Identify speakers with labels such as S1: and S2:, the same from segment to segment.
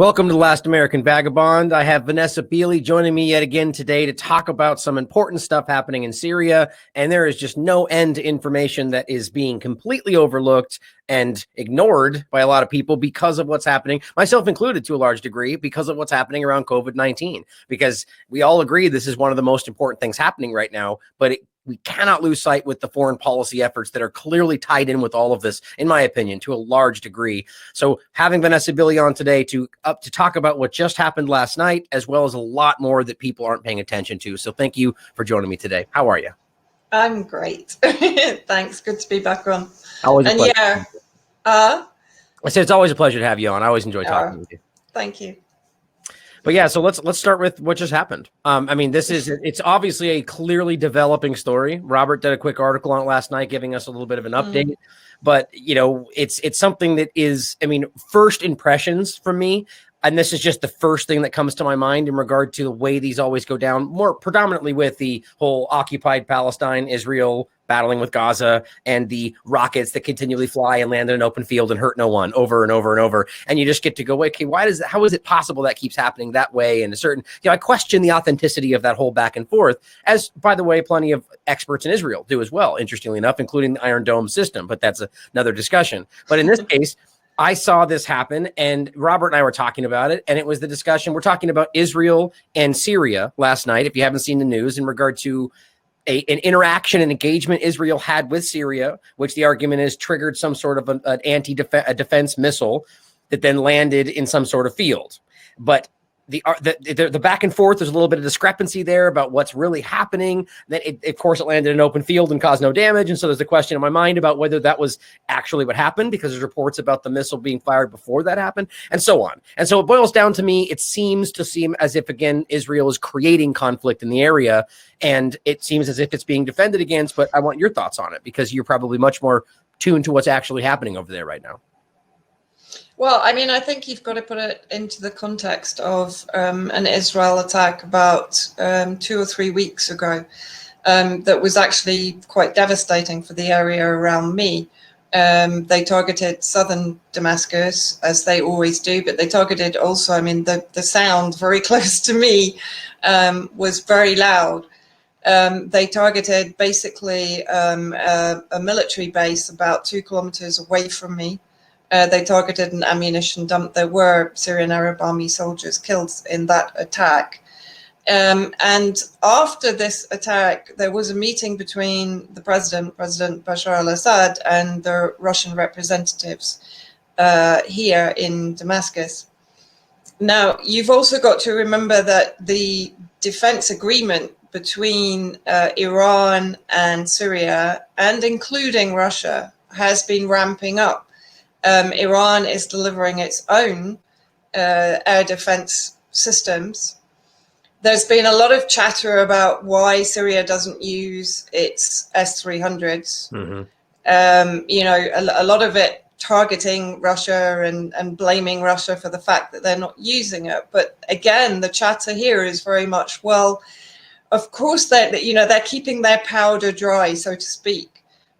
S1: Welcome to The Last American Vagabond. I have Vanessa Beeley joining me yet again today to talk about some important stuff happening in Syria. And there is just no end to information that is being completely overlooked and ignored by a lot of people because of what's happening, myself included to a large degree, because of what's happening around COVID-19. Because we all agree this is one of the most important things happening right now, but we cannot lose sight with the foreign policy efforts that are clearly tied in with all of this, in my opinion, to a large degree. So having Vanessa Beeley on today to talk about what just happened last night, as well as a lot more that people aren't paying attention to. So thank you for joining me today. How are you?
S2: I'm great. Thanks. Good to be back on.
S1: Always a pleasure.
S2: Yeah.
S1: I said it's always a pleasure to have you on. I always enjoy talking with you.
S2: Thank you.
S1: But yeah, so let's start with what just happened. I mean, it's obviously a clearly developing story. Robert did a quick article on it last night, giving us a little bit of an update. But it's something that is, I mean, first impressions for me. And this is just the first thing that comes to my mind in regard to the way these always go down, more predominantly with the whole occupied Palestine, Israel battling with Gaza, and the rockets that continually fly and land in an open field and hurt no one over and over and over. And you just get to go, okay, how is it possible that keeps happening that way? And I question the authenticity of that whole back and forth, as, by the way, plenty of experts in Israel do as well, interestingly enough, including the Iron Dome system. But that's another discussion. But in this case, I saw this happen, and Robert and I were talking about it, and it was the discussion. We're talking about Israel and Syria last night, if you haven't seen the news, in regard to an interaction and engagement Israel had with Syria, which the argument is triggered some sort of a defense missile that then landed in some sort of field. But the back and forth, there's a little bit of discrepancy there about what's really happening. That of course, it landed in an open field and caused no damage. And so there's a question in my mind about whether that was actually what happened, because there's reports about the missile being fired before that happened, and so on. And so it boils down to me, it seems as if, again, Israel is creating conflict in the area, and it seems as if it's being defended against. But I want your thoughts on it, because you're probably much more tuned to what's actually happening over there right now.
S2: Well, I mean, I think you've got to put it into the context of an Israel attack about 2 or 3 weeks ago that was actually quite devastating for the area around me. They targeted southern Damascus, as they always do, but they targeted also, I mean, the sound very close to me was very loud. They targeted basically a military base about 2 kilometers away from me. They targeted an ammunition dump. There were Syrian Arab Army soldiers killed in that attack. And after this attack, there was a meeting between the President Bashar al-Assad, and the Russian representatives here in Damascus. Now, you've also got to remember that the defense agreement between Iran and Syria, and including Russia, has been ramping up. Iran is delivering its own air defense systems. There's been a lot of chatter about why Syria doesn't use its S-300s. A lot of it targeting Russia and blaming Russia for the fact that they're not using it. But again, the chatter here is very much, well, of course they're keeping their powder dry, so to speak.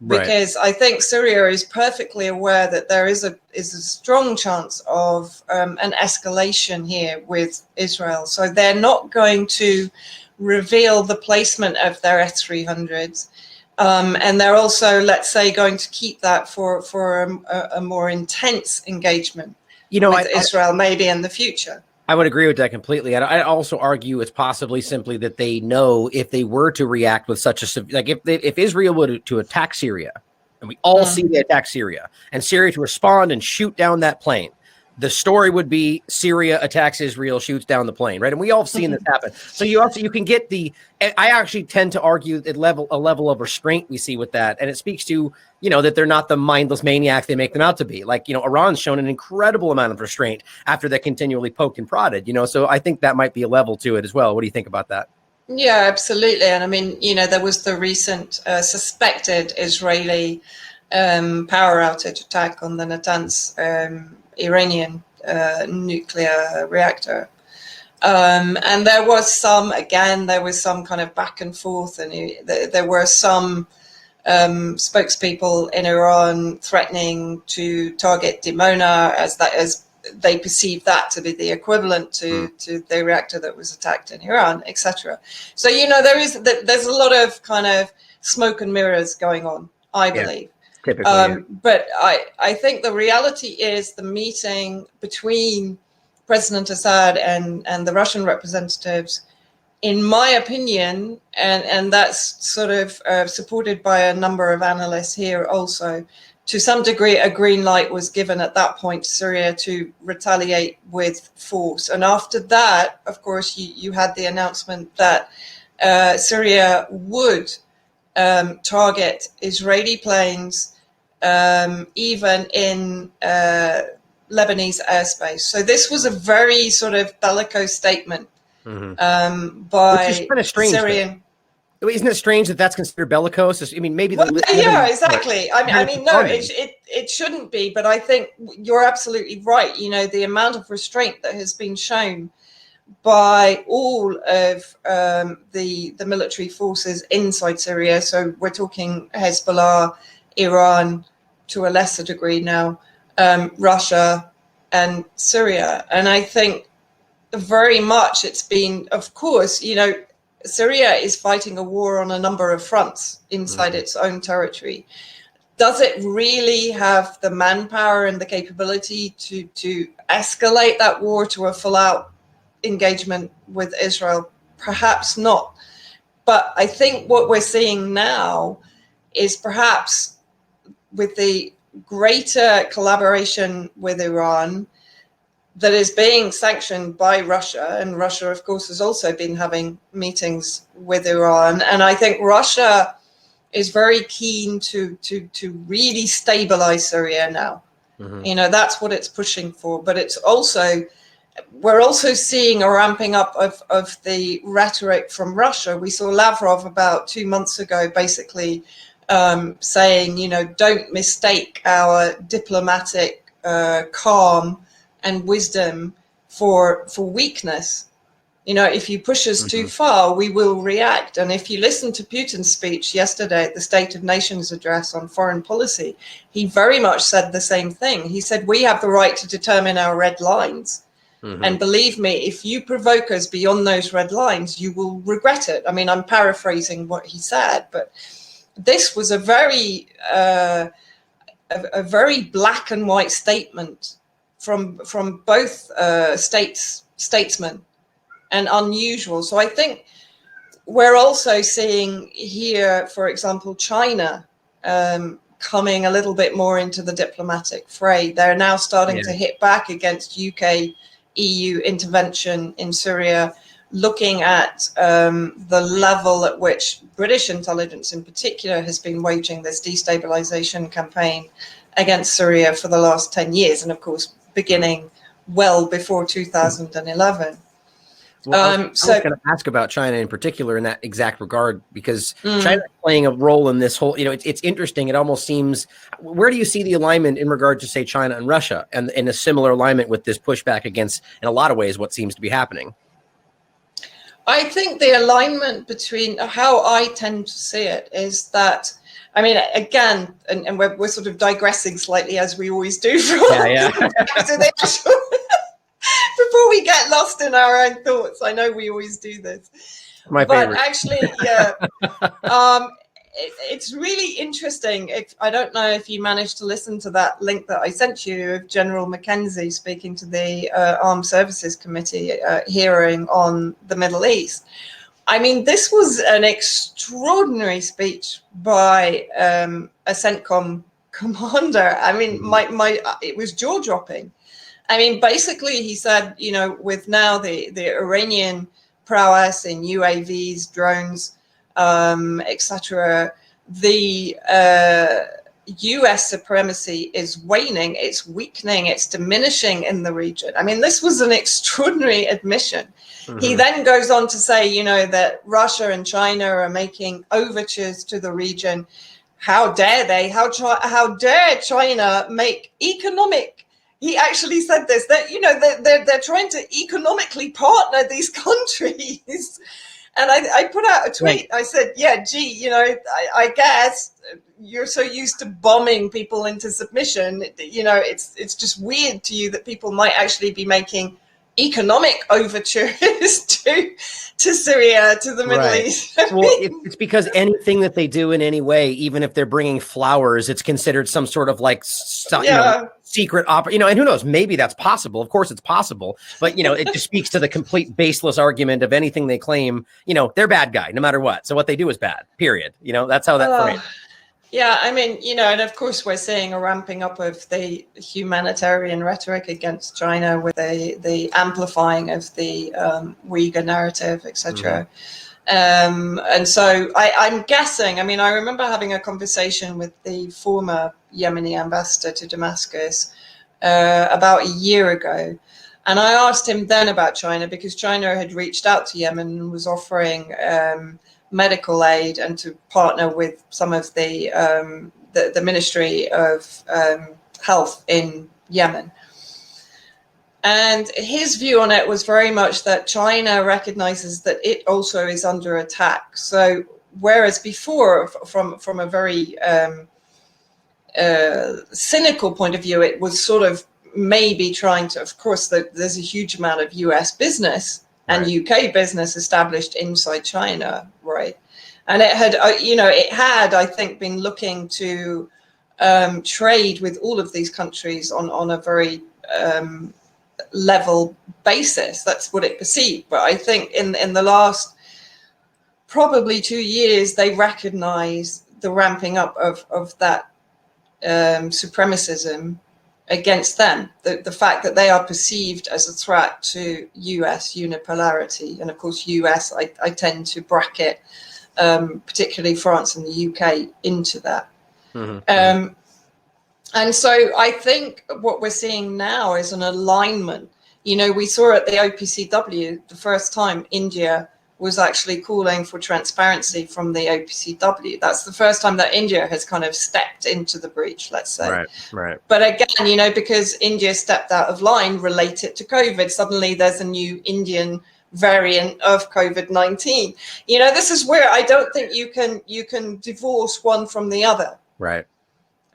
S2: Because I think Syria is perfectly aware that there is a strong chance of an escalation here with Israel. So they're not going to reveal the placement of their S-300s. And they're also, let's say, going to keep that for a more intense engagement with Israel, maybe in the future.
S1: I would agree with that completely. And I also argue it's possibly simply that they know if they were to react with such if Israel were to attack Syria, and we all see they attack Syria, and Syria to respond and shoot down that plane, the story would be Syria attacks Israel, shoots down the plane, right? And we all have seen this happen. So you can get I actually tend to argue a level of restraint we see with that. And it speaks to, that they're not the mindless maniacs they make them out to be. Like, Iran's shown an incredible amount of restraint after they're continually poked and prodded, so I think that might be a level to it as well. What do you think about that?
S2: Yeah, absolutely. And I mean, there was the recent suspected Israeli power outage attack on the Natanz Iranian nuclear reactor. And there was some kind of back and forth, and there were some spokespeople in Iran threatening to target Dimona as they perceive that to be the equivalent to the reactor that was attacked in Iran, etc. So, there's a lot of kind of smoke and mirrors going on, I believe.
S1: Typically.
S2: But I think the reality is the meeting between President Assad and the Russian representatives, in my opinion, and that's sort of supported by a number of analysts here also, to some degree, a green light was given at that point to Syria to retaliate with force. And after that, of course, you had the announcement that Syria would target Israeli planes, even in Lebanese airspace. So this was a very sort of bellicose statement by
S1: Which is kind of strange,
S2: Syrian.
S1: Isn't it strange that that's considered bellicose? I mean, maybe
S2: yeah, exactly. I mean, no, it shouldn't be. But I think you're absolutely right. The amount of restraint that has been shown by all of the military forces inside Syria. So we're talking Hezbollah, Iran, to a lesser degree now, Russia, and Syria. And I think very much it's been, of course, Syria is fighting a war on a number of fronts inside its own territory. Does it really have the manpower and the capability to escalate that war to a full-out engagement with Israel? Perhaps not. But I think what we're seeing now is perhaps with the greater collaboration with Iran that is being sanctioned by Russia, and Russia, of course, has also been having meetings with Iran. And I think Russia is very keen to really stabilize Syria now. That's what it's pushing for. But we're also seeing a ramping up of the rhetoric from Russia. We saw Lavrov about 2 months ago basically saying, don't mistake our diplomatic calm and wisdom for weakness. If you push us too far, we will react. And if you listen to Putin's speech yesterday at the State of Nations address on foreign policy, he very much said the same thing. He said, we have the right to determine our red lines. And believe me, if you provoke us beyond those red lines, you will regret it. I mean, I'm paraphrasing what he said, but this was a very black and white statement from both statesmen, and unusual. So I think we're also seeing here, for example, China coming a little bit more into the diplomatic fray. They're now starting to hit back against UK, EU intervention in Syria, looking at the level at which British intelligence in particular has been waging this destabilization campaign against Syria for the last 10 years. And of course, beginning well before 2011.
S1: Well, I was going to ask about China in particular in that exact regard, because China is playing a role in this whole, it's interesting. It almost seems, where do you see the alignment in regard to, say, China and Russia, and in a similar alignment with this pushback against, in a lot of ways, what seems to be happening?
S2: I think the alignment between how I tend to see it is that, I mean, again, and we're sort of digressing slightly as we always do from to the actual before we get lost in our own thoughts. I know we always do this.
S1: My favorite.
S2: But actually, it's really interesting. I don't know if you managed to listen to that link that I sent you of General Mackenzie speaking to the Armed Services Committee hearing on the Middle East. I mean, this was an extraordinary speech by a CENTCOM commander. I mean, it was jaw-dropping. I mean, basically, he said, with now the Iranian prowess in UAVs, drones, etc., the US supremacy is waning, it's weakening, it's diminishing in the region. I mean, this was an extraordinary admission. He then goes on to say, that Russia and China are making overtures to the region. How dare they? How dare China make economic? He actually said this, that, they're trying to economically partner these countries. And I put out a tweet. I said, I guess you're so used to bombing people into submission, you know, it's just weird to you that people might actually be making economic overtures to Syria, to the Middle East.
S1: Well, it's because anything that they do in any way, even if they're bringing flowers, it's considered some sort of like secret opera, you know, and who knows, maybe that's possible. Of course it's possible, but you know, it just speaks to the complete baseless argument of anything they claim, you know, they're bad guy no matter what. So what they do is bad, period. You know, that's how that frames.
S2: Yeah, I mean, you know, and of course we're seeing a ramping up of the humanitarian rhetoric against China with the amplifying of the Uyghur narrative, etc. And so I'm guessing, I mean, I remember having a conversation with the former Yemeni ambassador to Damascus about a year ago. And I asked him then about China because China had reached out to Yemen and was offering medical aid and to partner with some of the Ministry of Health in Yemen. And his view on it was very much that China recognizes that it also is under attack. So whereas before, from a very cynical point of view, it was sort of maybe trying to, of course, there's a huge amount of US business and UK business established inside China, right? And it had, you know, I think, been looking to trade with all of these countries on a very level basis. That's what it perceived. But I think in the last probably 2 years, they recognize the ramping up of that supremacism against them, the fact that they are perceived as a threat to US unipolarity. And of course, US, I tend to bracket particularly France and the UK into that. And so I think what we're seeing now is an alignment. You know, we saw at the OPCW the first time India was actually calling for transparency from the OPCW. That's the first time that India has kind of stepped into the breach, let's say.
S1: Right.
S2: But again, you know, because India stepped out of line related to COVID, suddenly there's a new Indian variant of COVID-19. You know, this is where I don't think you can divorce one from the other.
S1: Right.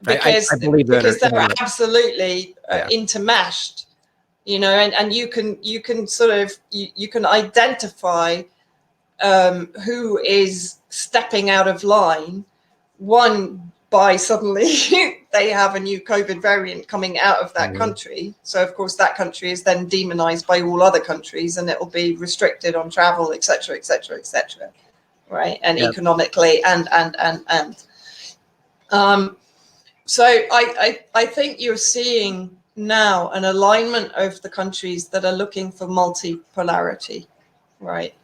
S2: Because,
S1: I believe that
S2: they're absolutely intermeshed, you know, and you can sort of, you can identify who is stepping out of line, one by suddenly they have a new COVID variant coming out of that country. So of course that country is then demonized by all other countries and it will be restricted on travel, etc., etc., etc. Right. And economically and. So I think you're seeing now an alignment of the countries that are looking for multipolarity, right?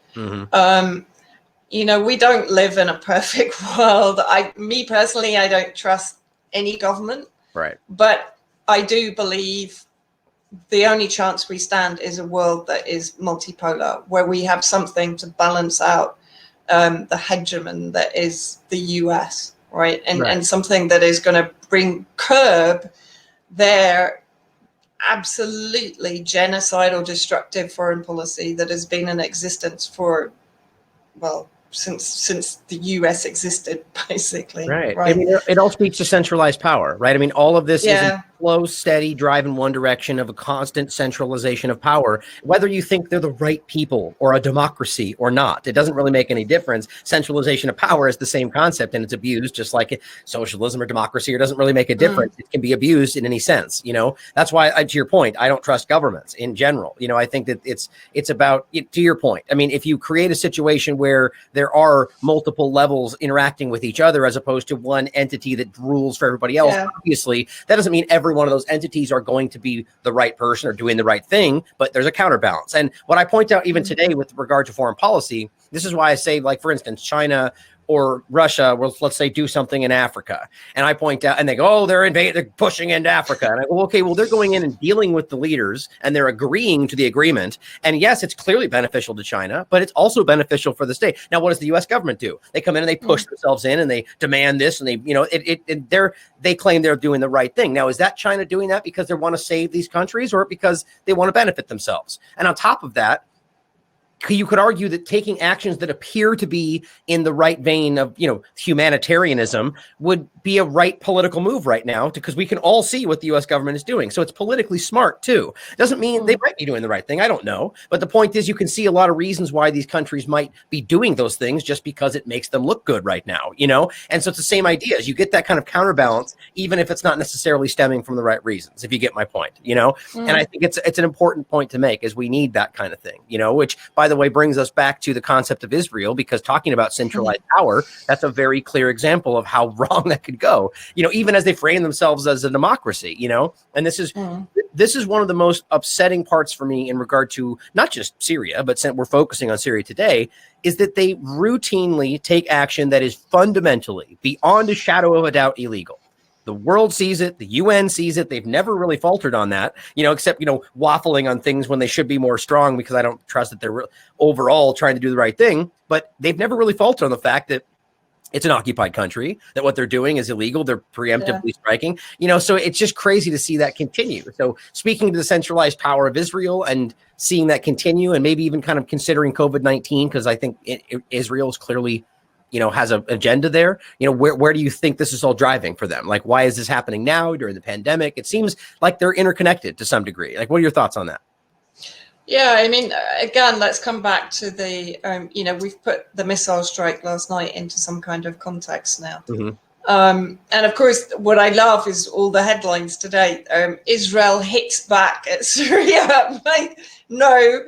S2: You know, we don't live in a perfect world. Me personally, I don't trust any government. Right. But I do believe the only chance we stand is a world that is multipolar, where we have something to balance out the hegemon that is the US, right? And something that is going to curb their absolutely genocidal, destructive foreign policy that has been in existence for, well, since the US existed, basically. Right.
S1: I mean, it all speaks to centralized power, right? I mean, all of this is a slow, steady drive in one direction of a constant centralization of power, whether you think they're the right people or a democracy or not. It doesn't really make any difference. Centralization of power is the same concept and it's abused just like socialism or democracy. It doesn't really make a difference. It can be abused in any sense. You know, that's why, to your point, I don't trust governments in general. You know, I think that it's about, to your point. I mean, if you create a situation where there are multiple levels interacting with each other as opposed to one entity that rules for everybody else, obviously, that doesn't mean every one of those entities are going to be the right person or doing the right thing, but there's a counterbalance. And what I point out even today with regard to foreign policy, this is why I say, like, for instance, China or Russia will, let's say, do something in Africa. And I point out, and they go, oh, they're pushing into Africa. And I go, okay, well, they're going in and dealing with the leaders and they're agreeing to the agreement. And yes, it's clearly beneficial to China, but it's also beneficial for the state. Now, what does the US government do? They come in and they push themselves in and they demand this and they, you know, they claim they're doing the right thing. Now, is that China doing that because they want to save these countries or because they want to benefit themselves? And on top of that, you could argue that taking actions that appear to be in the right vein of, humanitarianism would be a right political move right now, because we can all see what the U.S. government is doing. So it's politically smart too. Doesn't mean they might be doing the right thing. I don't know. But the point is, you can see a lot of reasons why these countries might be doing those things just because it makes them look good right now, And so it's the same idea. As you get that kind of counterbalance, even if it's not necessarily stemming from the right reasons, if you get my point, And I think it's an important point to make, is we need that kind of thing, which, by the way, brings us back to the concept of Israel, because talking about centralized power, that's a very clear example of how wrong that could go, even as they frame themselves as a democracy, and this is one of the most upsetting parts for me in regard to not just Syria, but since we're focusing on Syria today, is that they routinely take action that is fundamentally, beyond a shadow of a doubt, illegal. The world sees it. The UN sees it. They've never really faltered on that, except, waffling on things when they should be more strong, because I don't trust that they're overall trying to do the right thing. But they've never really faltered on the fact that it's an occupied country, that what they're doing is illegal. They're preemptively striking, so it's just crazy to see that continue. So speaking to the centralized power of Israel and seeing that continue, and maybe even kind of considering COVID-19, because I think Israel is clearly, has an agenda there. Where do you think this is all driving for them? Like, why is this happening now during the pandemic? It seems like they're interconnected to some degree. Like, what are your thoughts on that?
S2: Yeah, I mean, again, let's come back to the, we've put the missile strike last night into some kind of context now. And of course, what I love is all the headlines today. Israel hits back at Syria. No,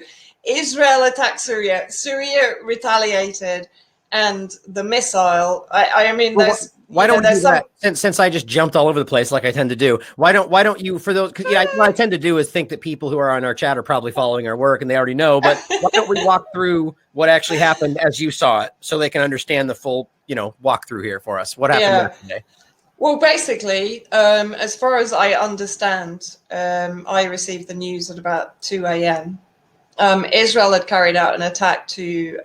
S2: Israel attacked Syria. Syria retaliated. And the missile, I mean, there's...
S1: Why don't we do that? Since I just jumped all over the place like I tend to do, why don't you, for those, because what I tend to do is think that people who are on our chat are probably following our work and they already know, but why don't we walk through what actually happened as you saw it, so they can understand the full, walk through here for us. What happened yesterday?
S2: Well, basically, as far as I understand, I received the news at about 2 a.m. Israel had carried out an attack to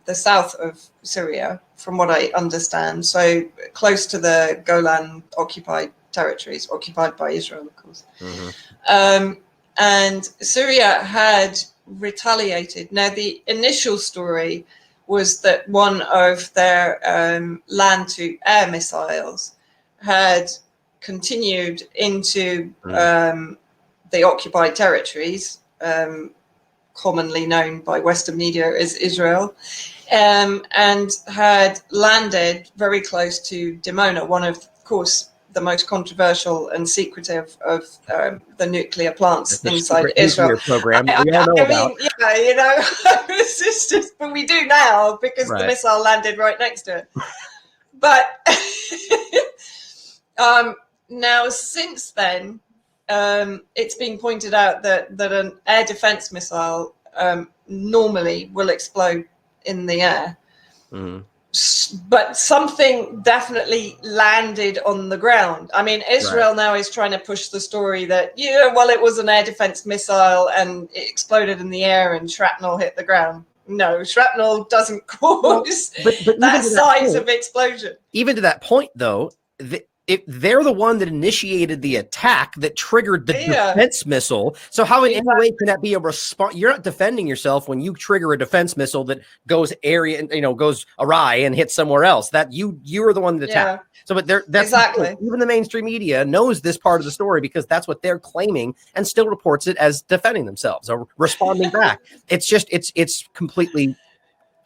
S2: the south of Syria, from what I understand, so close to the Golan occupied territories, occupied by Israel, of course. And Syria had retaliated. Now, the initial story was that one of their land-to-air missiles had continued into the occupied territories, commonly known by Western media as Israel, and had landed very close to Dimona, one of course, the most controversial and secretive of the nuclear plants inside Israel.
S1: Program. We all know about.
S2: It's just, but we do now because the missile landed right next to it. But now, since then, it's been pointed out that an air defense missile normally will explode in the air. But something definitely landed on the ground. I mean, Israel now is trying to push the story that, it was an air defense missile and it exploded in the air and shrapnel hit the ground. No, shrapnel doesn't cause that size of explosion.
S1: Even to that point, though, they're the one that initiated the attack that triggered the defense missile. So how in any way can that be a response? You're not defending yourself when you trigger a defense missile that goes goes awry and hits somewhere else. That you are the one that attacked. So, but that's
S2: exactly.
S1: Even the mainstream media knows this part of the story, because that's what they're claiming, and still reports it as defending themselves or responding back. It's just it's completely.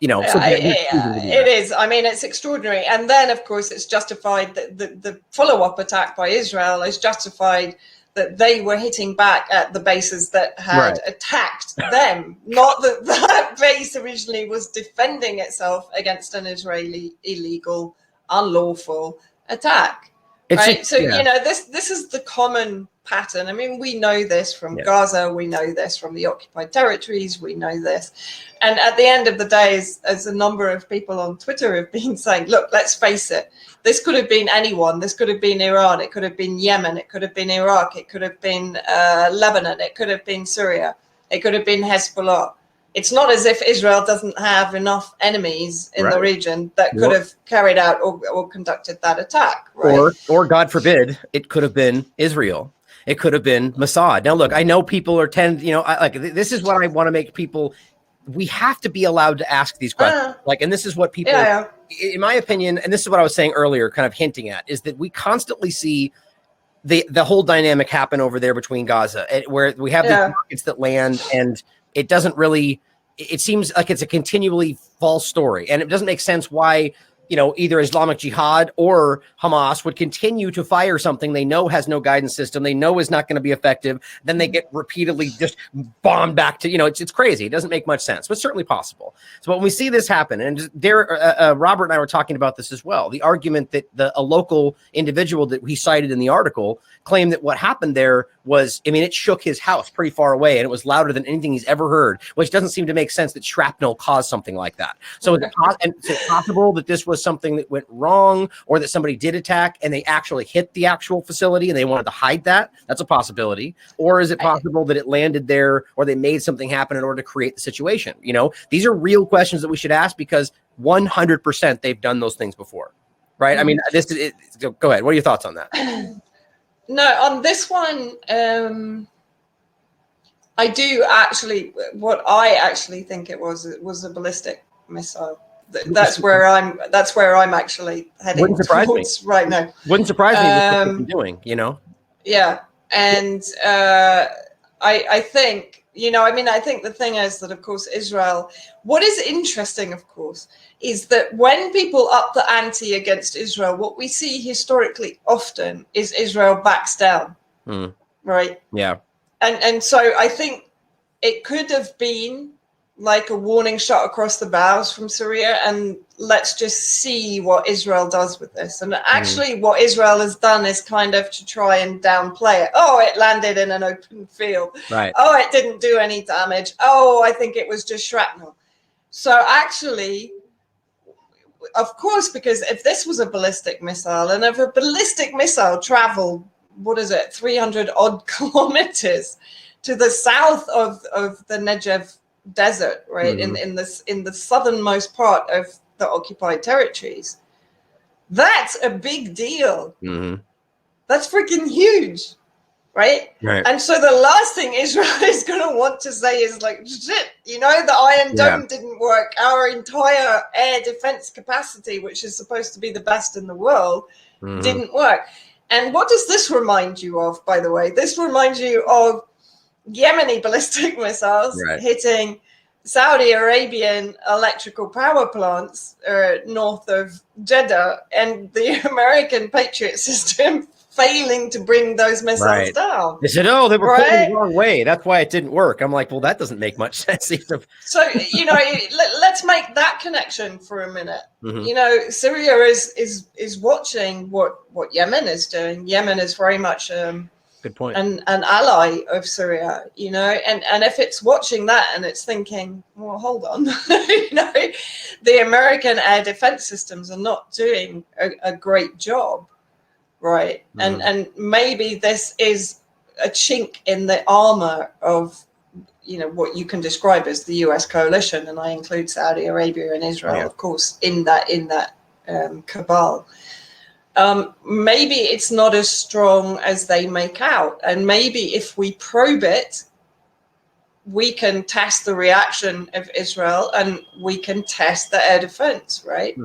S2: It is. I mean, it's extraordinary. And then, of course, it's justified that the follow-up attack by Israel is justified that they were hitting back at the bases that had attacked them, not that base originally was defending itself against an Israeli illegal, unlawful attack. This is the common pattern. I mean, we know this from Gaza, we know this from the occupied territories, we know this. And at the end of the day, as a number of people on Twitter have been saying, look, let's face it, this could have been anyone. This could have been Iran, it could have been Yemen, it could have been Iraq, it could have been Lebanon, it could have been Syria, it could have been Hezbollah. It's not as if Israel doesn't have enough enemies in the region that could have carried out or conducted that attack. Right?
S1: Or God forbid, it could have been Israel. It could have been Mossad. Now, look, I know people are this is what I want to make people we have to be allowed to ask these questions. And this is what people, in my opinion, and this is what I was saying earlier, kind of hinting at, is that we constantly see the whole dynamic happen over there between Gaza, where we have these rockets that land, and it doesn't really, it seems like it's a continually false story, and it doesn't make sense why, either Islamic Jihad or Hamas would continue to fire something they know has no guidance system, they know is not going to be effective. Then they get repeatedly just bombed back to, it's crazy. It doesn't make much sense, but certainly possible. So when we see this happen, and Robert and I were talking about this as well, the argument that a local individual that we cited in the article claimed that what happened there was, it shook his house pretty far away, and it was louder than anything he's ever heard, which doesn't seem to make sense that shrapnel caused something like that. So is it possible that this was something that went wrong, or that somebody did attack and they actually hit the actual facility and they wanted to hide that? That's a possibility. Or is it possible that it landed there, or they made something happen in order to create the situation? These are real questions that we should ask, because 100% they've done those things before, right? Go ahead. What are your thoughts on that?
S2: No, on this one, I do actually, what I actually think it was a ballistic missile. That's where I'm actually heading towards right now.
S1: Wouldn't surprise me what they've been doing,
S2: Yeah. And I think, I think the thing is that, of course, Israel, what is interesting, of course, is that when people up the ante against Israel, what we see historically often is Israel backs down, right?
S1: Yeah.
S2: And so I think it could have been like a warning shot across the bows from Syria, and let's just see what Israel does with this. And actually what Israel has done is kind of to try and downplay it. Oh, it landed in an open field.
S1: Right.
S2: Oh, it didn't do any damage. Oh, I think it was just shrapnel. So actually, of course, because if this was a ballistic missile, and if a ballistic missile traveled, 300 odd kilometers to the south of the Negev desert, right, in the southernmost part of the occupied territories, that's a big deal. That's freaking huge, right? And so the last thing Israel is going to want to say is like, shit, the Iron Dome didn't work, our entire air defense capacity, which is supposed to be the best in the world, didn't work. And what does this remind you of, by the way? This reminds you of Yemeni ballistic missiles hitting Saudi Arabian electrical power plants north of Jeddah, and the American Patriot system failing to bring those missiles down.
S1: They said, they were pulling the wrong way. That's why it didn't work. I'm like, well, that doesn't make much sense either.
S2: So, let's make that connection for a minute. Syria is watching what Yemen is doing. Yemen is very much
S1: good point.
S2: An ally of Syria, and if it's watching that and it's thinking, well, hold on, the American air defense systems are not doing a great job, right? And maybe this is a chink in the armor of, what you can describe as the US coalition, and I include Saudi Arabia and Israel, of course, in that cabal. Maybe it's not as strong as they make out. And maybe if we probe it, we can test the reaction of Israel, and we can test the air defense, right?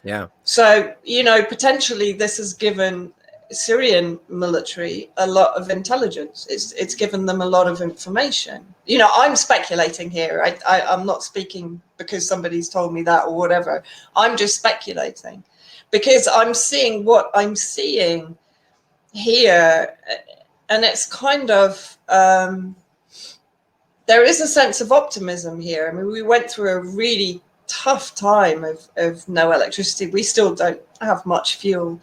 S1: Yeah.
S2: So, potentially this has given Syrian military a lot of intelligence. It's given them a lot of information. I'm speculating here. I'm not speaking because somebody's told me that or whatever. I'm just speculating, because I'm seeing what I'm seeing here, and it's kind of, there is a sense of optimism here. I mean, we went through a really tough time of no electricity. We still don't have much fuel,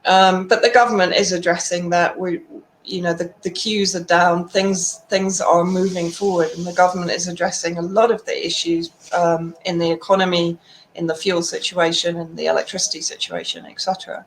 S2: but the government is addressing that. The queues are down, things are moving forward, and the government is addressing a lot of the issues in the economy, in the fuel situation, and the electricity situation, etc.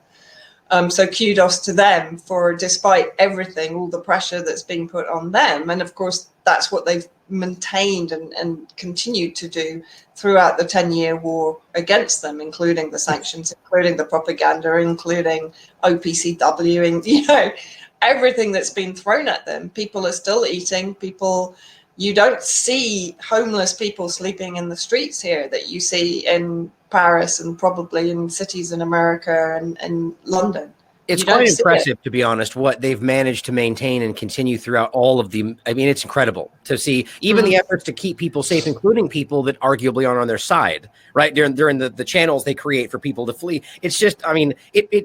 S2: So kudos to them for, despite everything, all the pressure that's being put on them. And of course, that's what they've maintained and continued to do throughout the 10-year war against them, including the sanctions, including the propaganda, including OPCW, and everything that's been thrown at them. People are still eating. People, You don't see homeless people sleeping in the streets here that you see in Paris and probably in cities in America and London.
S1: It's quite impressive, to be honest, what they've managed to maintain and continue throughout all of the. I mean, it's incredible to see even the efforts to keep people safe, including people that arguably aren't on their side, right? During the channels they create for people to flee. It's just, I mean,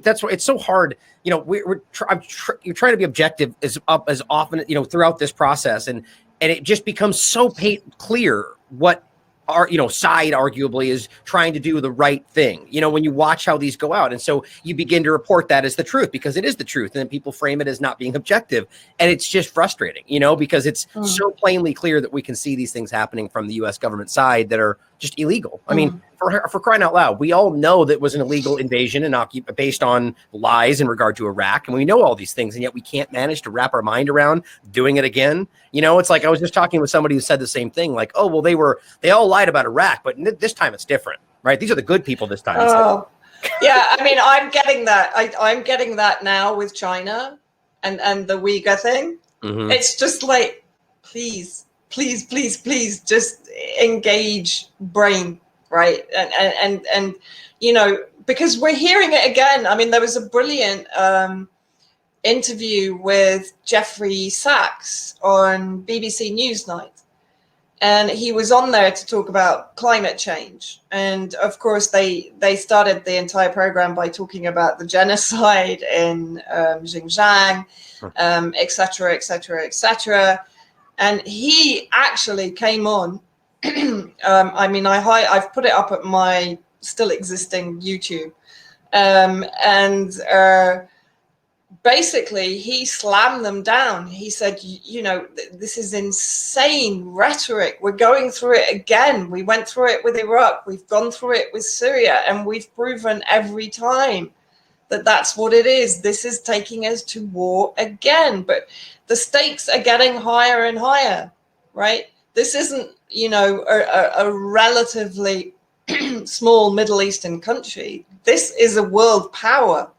S1: that's what it's so hard. You know, you're trying to be objective as often, you know, throughout this process, and it just becomes so clear what our, you know, side arguably is trying to do the right thing, you know, when you watch how these go out. And so you begin to report that as the truth because it is the truth. And then people frame it as not being objective. And it's just frustrating, you know, because it's so plainly clear that we can see these things happening from the US government side that are just illegal. I mean, for crying out loud, we all know that it was an illegal invasion and based on lies in regard to Iraq. And we know all these things, and yet we can't manage to wrap our mind around doing it again. You know, it's like I was just talking with somebody who said the same thing, like, oh, well, they all lied about Iraq, but this time it's different, right? These are the good people this time.
S2: Oh, yeah. I mean, I'm getting that. I'm getting that now with China and the Uyghur thing. It's just like, please, just engage brain, right? And you know, because we're hearing it again. I mean, there was a brilliant interview with Jeffrey Sachs on BBC Newsnight, and he was on there to talk about climate change. And of course, they started the entire program by talking about the genocide in Xinjiang, et cetera. And he actually came on. I mean, I've put it up at my still existing YouTube, and basically he slammed them down. He said, you know, this is insane rhetoric. We're going through it again. We went through it with Iraq. We've gone through it with Syria, and we've proven every time that that's what it is. This is taking us to war again. But the stakes are getting higher and higher, right? This isn't, you know, a relatively small Middle Eastern country. This is a world power.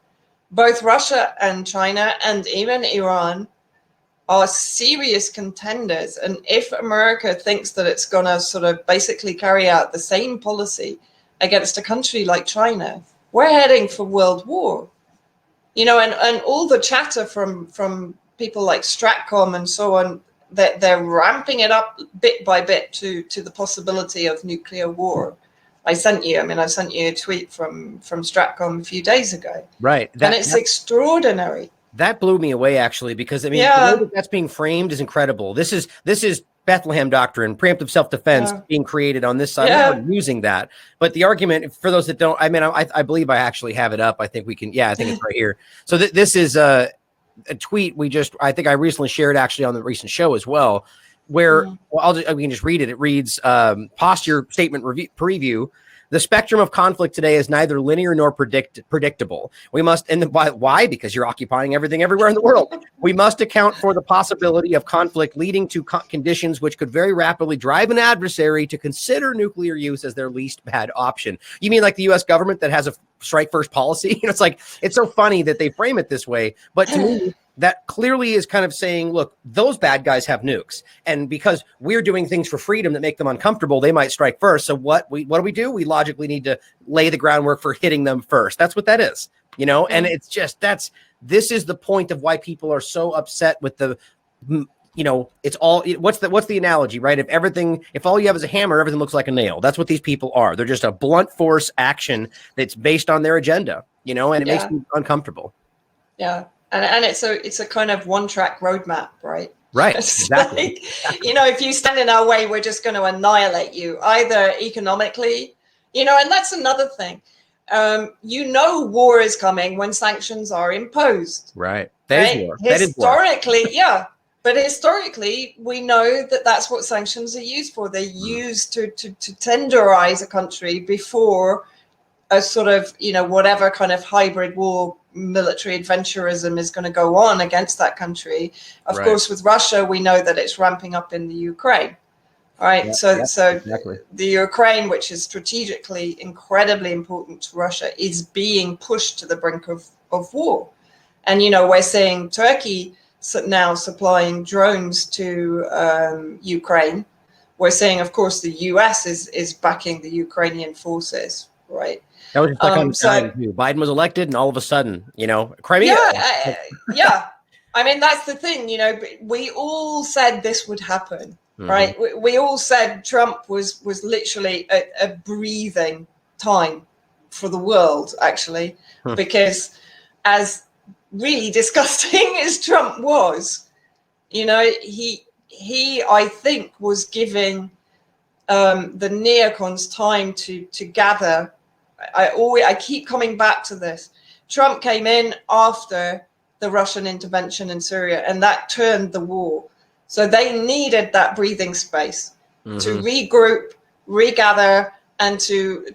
S2: Both Russia and China and even Iran are serious contenders. And if America thinks that it's going to sort of basically carry out the same policy against a country like China, we're heading for world war. You know, and all the chatter from people like Stratcom and so on, that they're ramping it up bit by bit to the possibility of nuclear war. I sent you a tweet from Stratcom a few days ago.
S1: Right.
S2: And it's extraordinary.
S1: That blew me away, actually, because I mean, the way that's being framed is incredible. This is Bethlehem doctrine, preemptive self-defense being created on this side. We're using that. But the argument, for those that don't, I mean, I believe I actually have it up. I think we can, I think it's right here. So this is a tweet I think I recently shared actually on the recent show as well, where we can just read it. It reads, posture statement preview. The spectrum of conflict today is neither linear nor predictable. We must, why? Because you're occupying everything everywhere in the world. We must account for the possibility of conflict leading to conditions which could very rapidly drive an adversary to consider nuclear use as their least bad option. You mean like the U.S. government that has a strike first policy? You know, it's like, it's so funny that they frame it this way. But to me, that clearly is kind of saying, look, those bad guys have nukes. And because we're doing things for freedom that make them uncomfortable, they might strike first. So what do? We logically need to lay the groundwork for hitting them first. That's what that is, you know? And it's just, this is the point of why people are so upset with the, you know, it's all, what's the analogy, right? If all you have is a hammer, everything looks like a nail. That's what these people are. They're just a blunt force action that's based on their agenda, you know, and it makes me uncomfortable.
S2: Yeah. And it's a kind of one-track roadmap, right?
S1: Right,
S2: exactly. Like, you know, if you stand in our way, we're just going to annihilate you, either economically, you know, and that's another thing. You know, war is coming when sanctions are imposed.
S1: Right. That is war.
S2: Historically, but historically, we know that that's what sanctions are used for. They're used to tenderize a country before a sort of, you know, whatever kind of hybrid war, military adventurism is going to go on against that country. Of course, with Russia, we know that it's ramping up in the Ukraine. Right. So exactly. The Ukraine, which is strategically incredibly important to Russia, is being pushed to the brink of war. And, you know, we're seeing Turkey now supplying drones to Ukraine. We're seeing, of course, the US is backing the Ukrainian forces, right?
S1: That was just like on time too. Biden was elected, and all of a sudden, Crimea.
S2: Yeah. I mean, that's the thing. We all said this would happen, right? We all said Trump was literally a breathing time for the world, actually, because as really disgusting as Trump was, he I think was giving the neocons time to gather. I keep coming back to this. Trump came in after the Russian intervention in Syria, and that turned the war. So they needed that breathing space to regroup, regather, and to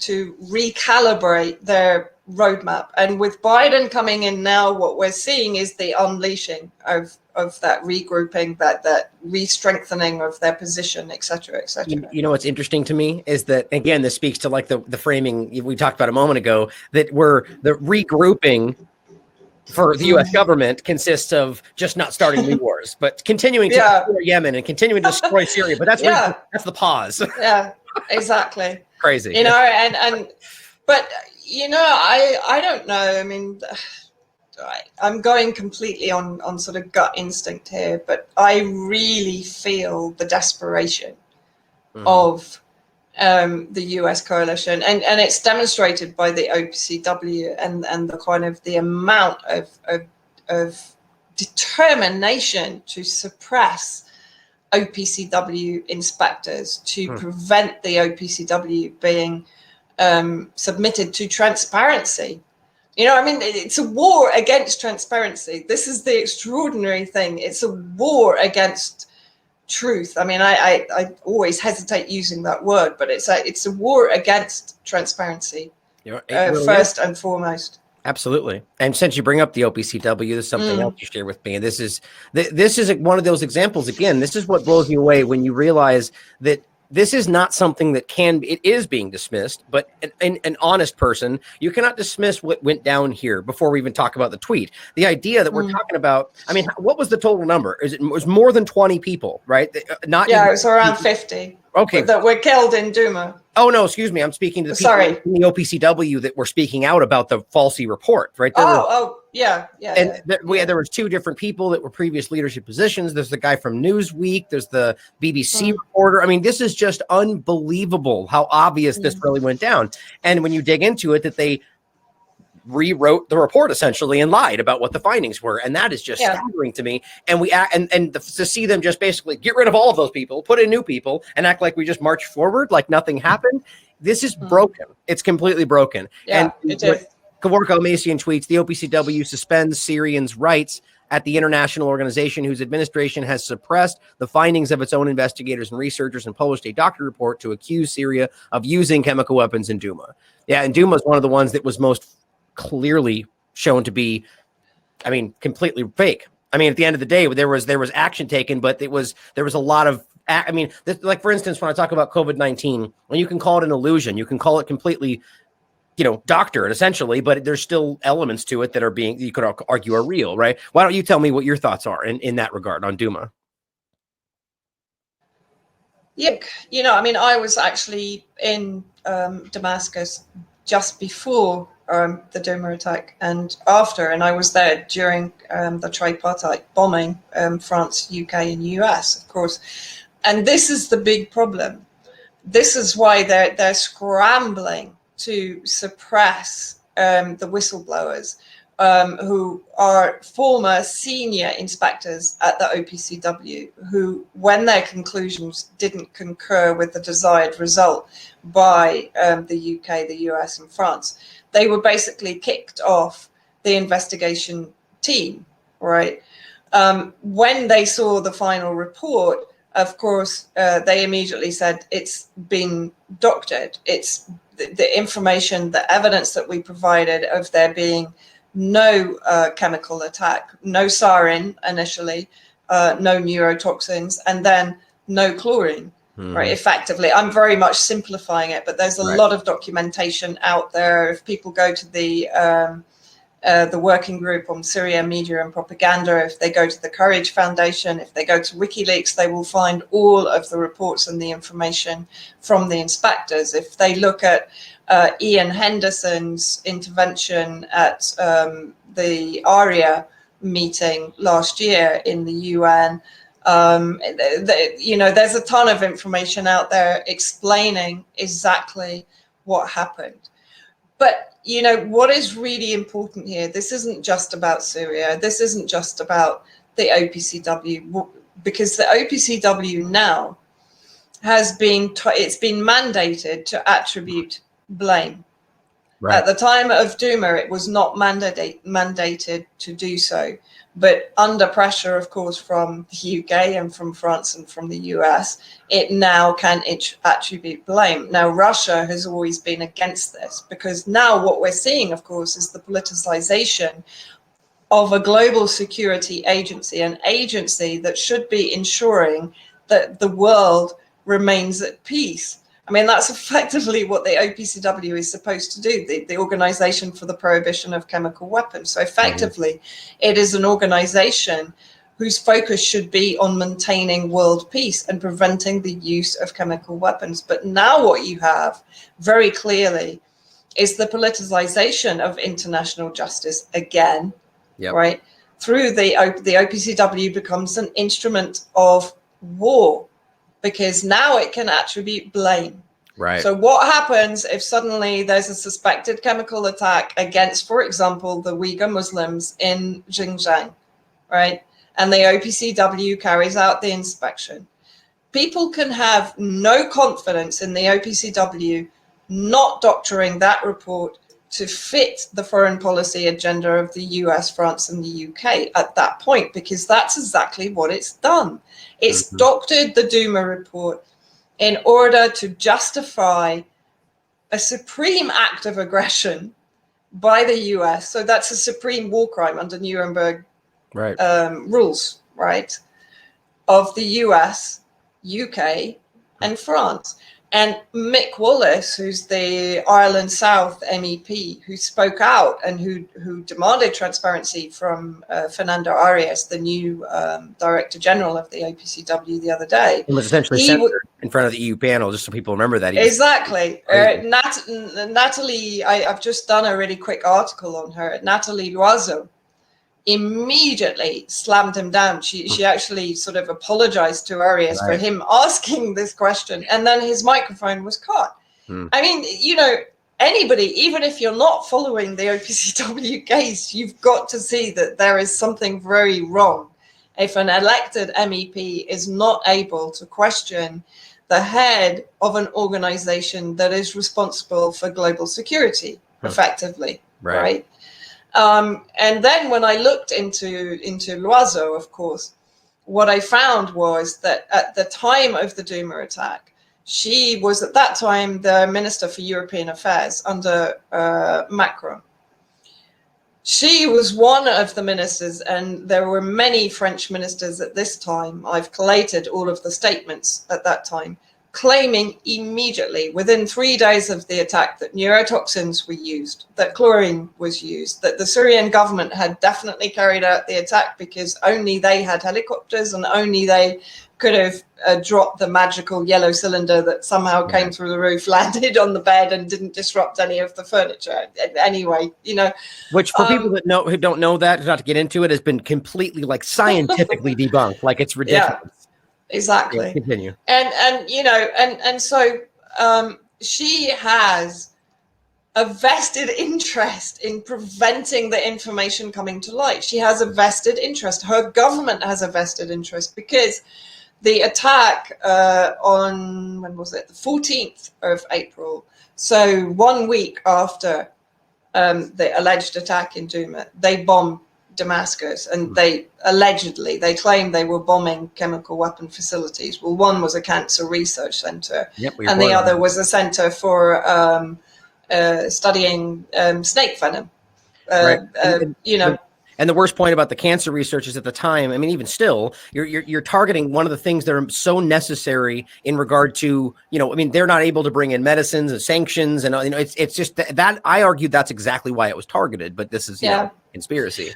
S2: recalibrate their roadmap. And with Biden coming in now, what we're seeing is the unleashing of that regrouping, that re-strengthening of their position, et cetera, et cetera.
S1: What's interesting to me is that, again, this speaks to like the framing we talked about a moment ago, that the regrouping for the U.S. government consists of just not starting new wars, but continuing to destroy Yemen and continuing to destroy Syria. But that's that's the pause.
S2: Yeah, exactly.
S1: Crazy.
S2: But I don't know. I mean, I'm going completely on sort of gut instinct here, but I really feel the desperation of the US coalition, and it's demonstrated by the OPCW and the kind of the amount of determination to suppress OPCW inspectors, to prevent the OPCW being submitted to transparency. It's a war against transparency. This is the extraordinary thing. It's a war against truth. I mean, I always hesitate using that word, but it's a war against transparency, first and foremost.
S1: Absolutely. And since you bring up the OPCW, there's something else you share with me. And this is one of those examples. Again, this is what blows you away when you realize that this is not something that it is being dismissed, but an honest person, you cannot dismiss what went down here before we even talk about the tweet. The idea that we're talking about, I mean, what was the total number? It was more than 20 people, right?
S2: It was around 50.
S1: Okay.
S2: That were killed in Duma.
S1: Oh, no, excuse me. I'm speaking to the people in the OPCW that were speaking out about the falsy report, right?
S2: Yeah.
S1: There was two different people that were previous leadership positions. There's the guy from Newsweek. There's the BBC reporter. I mean, this is just unbelievable how obvious this really went down. And when you dig into it, that they rewrote the report essentially and lied about what the findings were, and that is just staggering to me. And to see them just basically get rid of all of those people, put in new people, and act like we just march forward like nothing happened. This is broken. It's completely broken.
S2: Yeah,
S1: and
S2: it is.
S1: Kavorka Almasian tweets, the OPCW suspends Syrians' rights at the international organization whose administration has suppressed the findings of its own investigators and researchers and published a doctor report to accuse Syria of using chemical weapons in Duma. Yeah, and Duma is one of the ones that was most clearly shown to be, I mean, completely fake. I mean, at the end of the day, there was action taken, but there was a lot of, like for instance, when I talk about COVID-19, when you can call it an illusion, you can call it completely, doctored essentially, but there's still elements to it that are you could argue are real, right? Why don't you tell me what your thoughts are in that regard on Duma?
S2: Yeah, I was actually in Damascus just before the Duma attack and after, and I was there during the tripartite bombing, France, UK, and US, of course. And this is the big problem. This is why they're scrambling to suppress the whistleblowers, who are former senior inspectors at the OPCW, who, when their conclusions didn't concur with the desired result by the UK, the US, and France, they were basically kicked off the investigation team, right? When they saw the final report, of course, they immediately said it's been doctored. It's the information, the evidence that we provided of there being no chemical attack, no sarin initially, no neurotoxins, and then no chlorine. Right, effectively. I'm very much simplifying it, but there's a lot of documentation out there. If people go to the the Working Group on Syria Media and Propaganda, if they go to the Courage Foundation, if they go to WikiLeaks, they will find all of the reports and the information from the inspectors. If they look at Ian Henderson's intervention at the ARIA meeting last year in the UN, there's a ton of information out there explaining exactly what happened. But what is really important here, this isn't just about Syria, this isn't just about the OPCW, because the OPCW now has been mandated to attribute blame. Right. At the time of Duma, it was not mandated to do so, but under pressure, of course, from the UK and from France and from the US, it now can attribute blame. Now, Russia has always been against this, because now what we're seeing, of course, is the politicization of a global security agency, an agency that should be ensuring that the world remains at peace. I mean, that's effectively what the OPCW is supposed to do, the Organization for the Prohibition of Chemical Weapons. So effectively, it is an organization whose focus should be on maintaining world peace and preventing the use of chemical weapons. But now what you have very clearly is the politicization of international justice again, right? Through the OPCW becomes an instrument of war, because now it can attribute blame. Right. So what happens if suddenly there's a suspected chemical attack against, for example, the Uyghur Muslims in Xinjiang, right? And the OPCW carries out the inspection. People can have no confidence in the OPCW not doctoring that report to fit the foreign policy agenda of the US, France, and the UK at that point, because that's exactly what it's done. It's doctored the Duma report in order to justify a supreme act of aggression by the US. So that's a supreme war crime under Nuremberg rules, right, of the US, UK, and France. And Mick Wallace, who's the Ireland South MEP, who spoke out and who demanded transparency from Fernando Arias, the new Director General of the OPCW, the other day.
S1: He was essentially censored in front of the EU panel, just so people remember that.
S2: Exactly. Natalie, I've just done a really quick article on her. Natalie Loiseau immediately slammed him down. She actually sort of apologized to Arias for him asking this question, and then his microphone was cut. I mean, anybody, even if you're not following the OPCW case, you've got to see that there is something very wrong if an elected MEP is not able to question the head of an organization that is responsible for global security effectively, right? And then when I looked into Loiseau, of course, what I found was that at the time of the Duma attack, she was at that time the Minister for European Affairs under Macron. She was one of the ministers, and there were many French ministers at this time. I've collated all of the statements at that time, claiming immediately, within 3 days of the attack, that neurotoxins were used, that chlorine was used, that the Syrian government had definitely carried out the attack because only they had helicopters and only they could have dropped the magical yellow cylinder that somehow came through the roof, landed on the bed, and didn't disrupt any of the furniture. Anyway,
S1: which for people that who don't know that, not to get into it, has been completely scientifically debunked. Like, it's ridiculous.
S2: Yeah. Exactly.
S1: Yeah, continue.
S2: And so she has a vested interest in preventing the information coming to light. She has a vested interest. Her government has a vested interest, because the attack on, when was it? The 14th of April. So 1 week after the alleged attack in Duma, they bombed Damascus, and they claim they were bombing chemical weapon facilities. Well, one was a cancer research center, and the other was a center for studying snake venom.
S1: And the worst point about the cancer research is at the time, I mean, even still, you're targeting one of the things that are so necessary in regard to, I mean, they're not able to bring in medicines and sanctions, and it's just that I argued that's exactly why it was targeted. But this is conspiracy.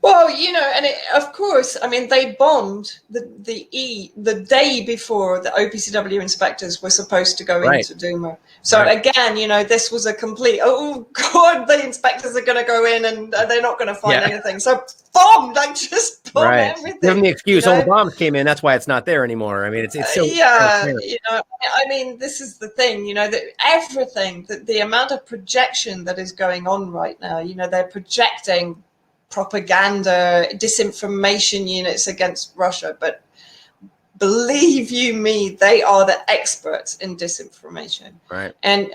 S2: Well, and of course, I mean, they bombed the day before the OPCW inspectors were supposed to go into Duma. So again, this was a complete, oh God, the inspectors are going to go in and they're not going to find anything. So bomb, like just bomb everything.
S1: Give them the excuse, all the bombs came in, that's why it's not there anymore. I mean, it's so
S2: I mean, this is the thing, that everything, that the amount of projection that is going on right now, they're projecting propaganda, disinformation units against Russia, but believe you me, they are the experts in disinformation.
S1: Right.
S2: And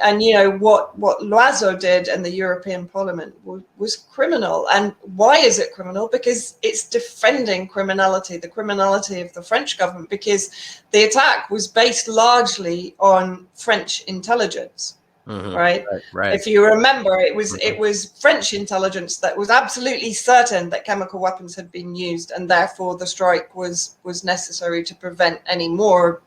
S2: what Loiseau did in the European Parliament was criminal. And why is it criminal? Because it's defending criminality, the criminality of the French government, because the attack was based largely on French intelligence. Mm-hmm. Right. If you remember, it was French intelligence that was absolutely certain that chemical weapons had been used, and therefore the strike was necessary to prevent any more,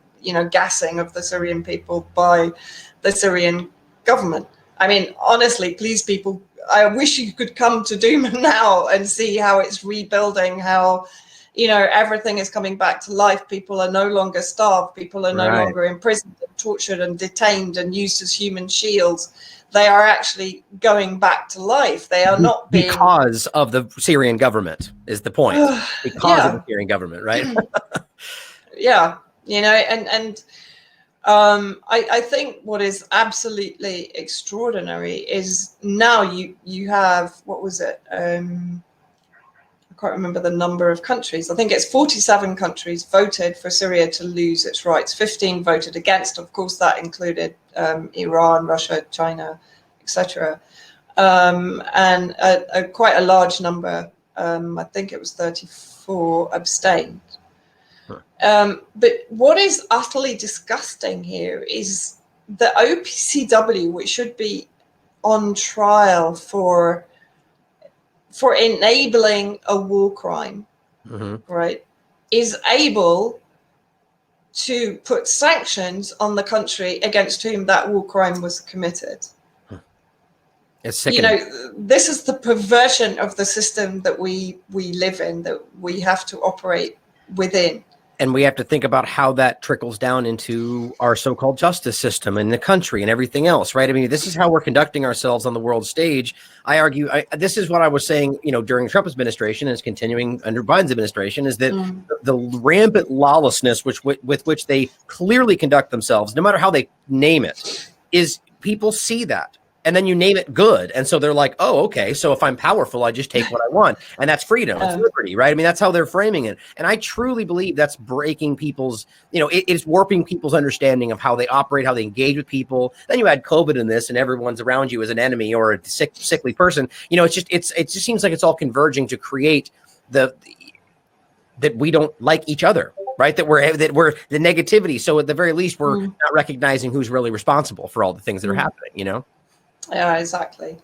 S2: gassing of the Syrian people by the Syrian government. I mean, honestly, please, people, I wish you could come to Duma now and see how it's rebuilding, how everything is coming back to life. People are no longer starved. People are no longer imprisoned, and tortured and detained and used as human shields. They are actually going back to life. They are not being...
S1: Because of the Syrian government is the point. Because of the Syrian government, right?
S2: I think what is absolutely extraordinary is now you have, what was it? I can't remember the number of countries. I think it's 47 countries voted for Syria to lose its rights. 15 voted against. Of course, that included Iran, Russia, China, etc. And quite a large number, I think it was 34, abstained. But what is utterly disgusting here is the OPCW, which should be on trial for enabling a war crime, right, is able to put sanctions on the country against whom that war crime was committed.
S1: It's sickening.
S2: This is the perversion of the system that we live in, that we have to operate within.
S1: And we have to think about how that trickles down into our so-called justice system in the country and everything else, right? I mean, this is how we're conducting ourselves on the world stage. I argue, this is what I was saying, during Trump's administration, and is continuing under Biden's administration, is that the rampant lawlessness with which they clearly conduct themselves, no matter how they name it, is people see that. And then you name it good. And so they're like, oh, okay, so if I'm powerful, I just take what I want. And that's freedom. It's liberty, right? I mean, that's how they're framing it. And I truly believe that's breaking people's, it's warping people's understanding of how they operate, how they engage with people. Then you add COVID in this and everyone's around you as an enemy or a sickly person. It just seems like it's all converging to create that we don't like each other. Right, that we're the negativity. So at the very least, we're not recognizing who's really responsible for all the things that are happening.
S2: Yeah, exactly.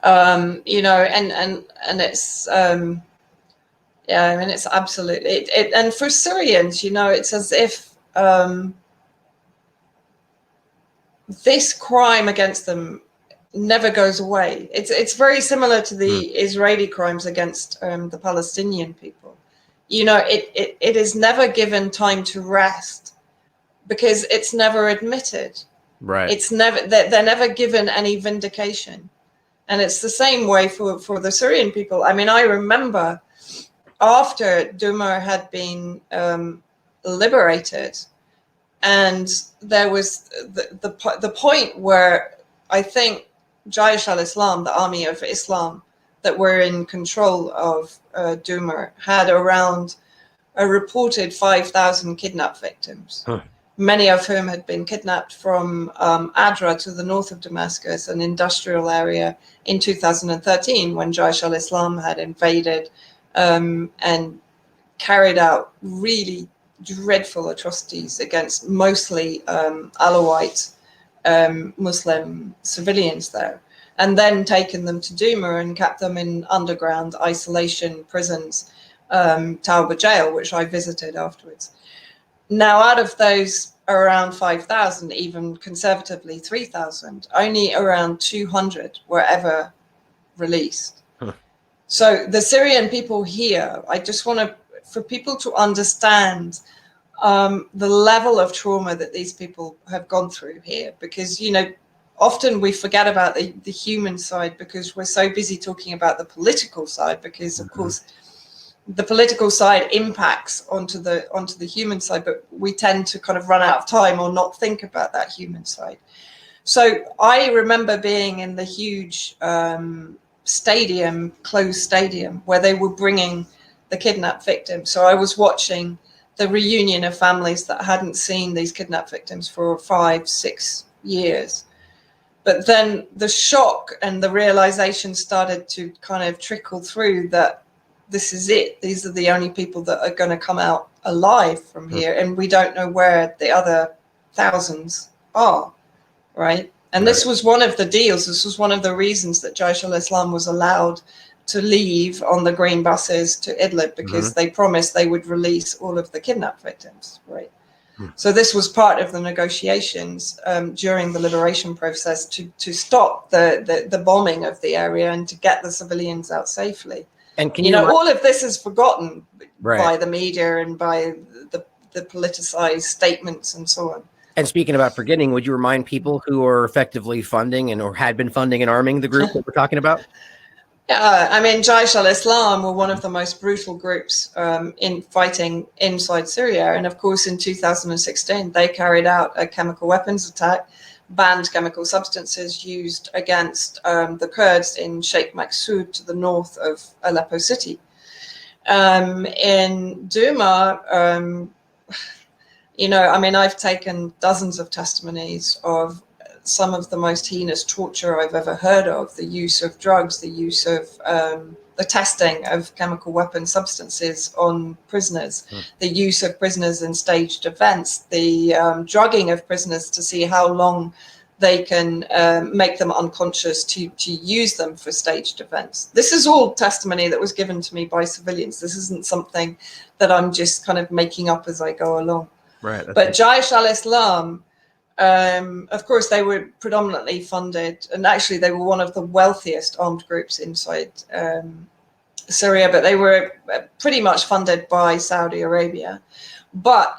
S2: And it's I mean, it's absolutely and for Syrians, it's as if this crime against them never goes away. It's very similar to the Israeli crimes against the Palestinian people. It is never given time to rest because it's never admitted.
S1: Right.
S2: It's never, they're never given any vindication. And it's the same way for the Syrian people. I mean, I remember after Duma had been liberated, and there was the point where I think Jaish al-Islam, the army of Islam that were in control of Duma, had around a reported 5,000 kidnap victims. Many of whom had been kidnapped from Adra to the north of Damascus, an industrial area, in 2013 when Jaish al-Islam had invaded and carried out really dreadful atrocities against mostly Alawite Muslim civilians there. and then taken them to Duma and kept them in underground isolation prisons, Tauber jail, which I visited afterwards. Now, out of those around 5,000, even conservatively 3,000, only around 200 were ever released. So the Syrian people here, I just want to, for people to understand the level of trauma that these people have gone through here, because, you know, often we forget about the human side because we're so busy talking about the political side, because of course the political side impacts onto the human side, but we tend to kind of run out of time or not think about that human side. So I remember being in the huge stadium, closed stadium, where they were bringing the kidnapped victims. So I was watching the reunion of families that hadn't seen these kidnapped victims for 5-6 years. But then the shock and the realization started to kind of trickle through that this is it. These are the only people that are going to come out alive from here. And we don't know where the other thousands are, right? And this was one of the deals. This was one of the reasons that Jaish al-Islam was allowed to leave on the green buses to Idlib, because they promised they would release all of the kidnapped victims, right? So this was part of the negotiations during the liberation process to stop the bombing of the area and to get the civilians out safely. And can you know, all of this is forgotten by the media and by the politicized statements and so on.
S1: And speaking about forgetting, would you remind people who are effectively funding and or had been funding and arming the group that we're talking about?
S2: Yeah, I mean, Jaish al-Islam were one of the most brutal groups in fighting inside Syria. And of course, in 2016, they carried out a chemical weapons attack, banned chemical substances used against the Kurds in Sheikh Maksud to the north of Aleppo city. In Duma, you know, I mean, I've taken dozens of testimonies of some of the most heinous torture I've ever heard of, the use of drugs, the use of the testing of chemical weapon substances on prisoners, the use of prisoners in staged events, the drugging of prisoners to see how long they can make them unconscious to use them for staged events. This is all testimony that was given to me by civilians. This isn't something that I'm just kind of making up as I go along.
S1: Right.
S2: But Jaish al-Islam, of course, they were predominantly funded, and actually they were one of the wealthiest armed groups inside Syria, but they were pretty much funded by Saudi Arabia. But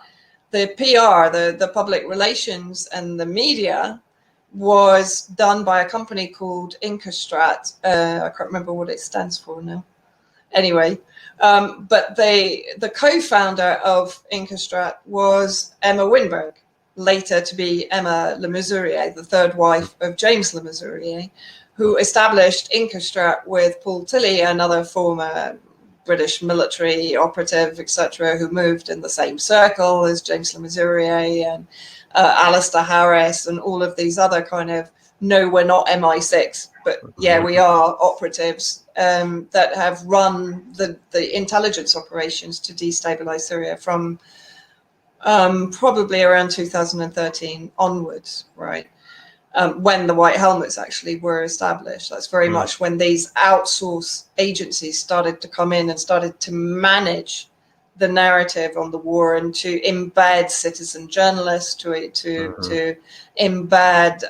S2: the PR, the public relations and the media was done by a company called Incastrat. I can't remember what it stands for now. Anyway, but the co-founder of Incastrat was Emma Winberg, later to be Emma Le Mesurier, the third wife of James Le Mesurier, who established Incastrat with Paul Tilley, another former British military operative, etc., who moved in the same circle as James Le Mesurier and Alistair Harris and all of these other kind of, no, we're not MI6, but yeah, we are operatives that have run the intelligence operations to destabilize Syria from probably around 2013 onwards, right? When the White Helmets actually were established. That's very much when these outsource agencies started to come in and started to manage the narrative on the war and to embed citizen journalists, to embed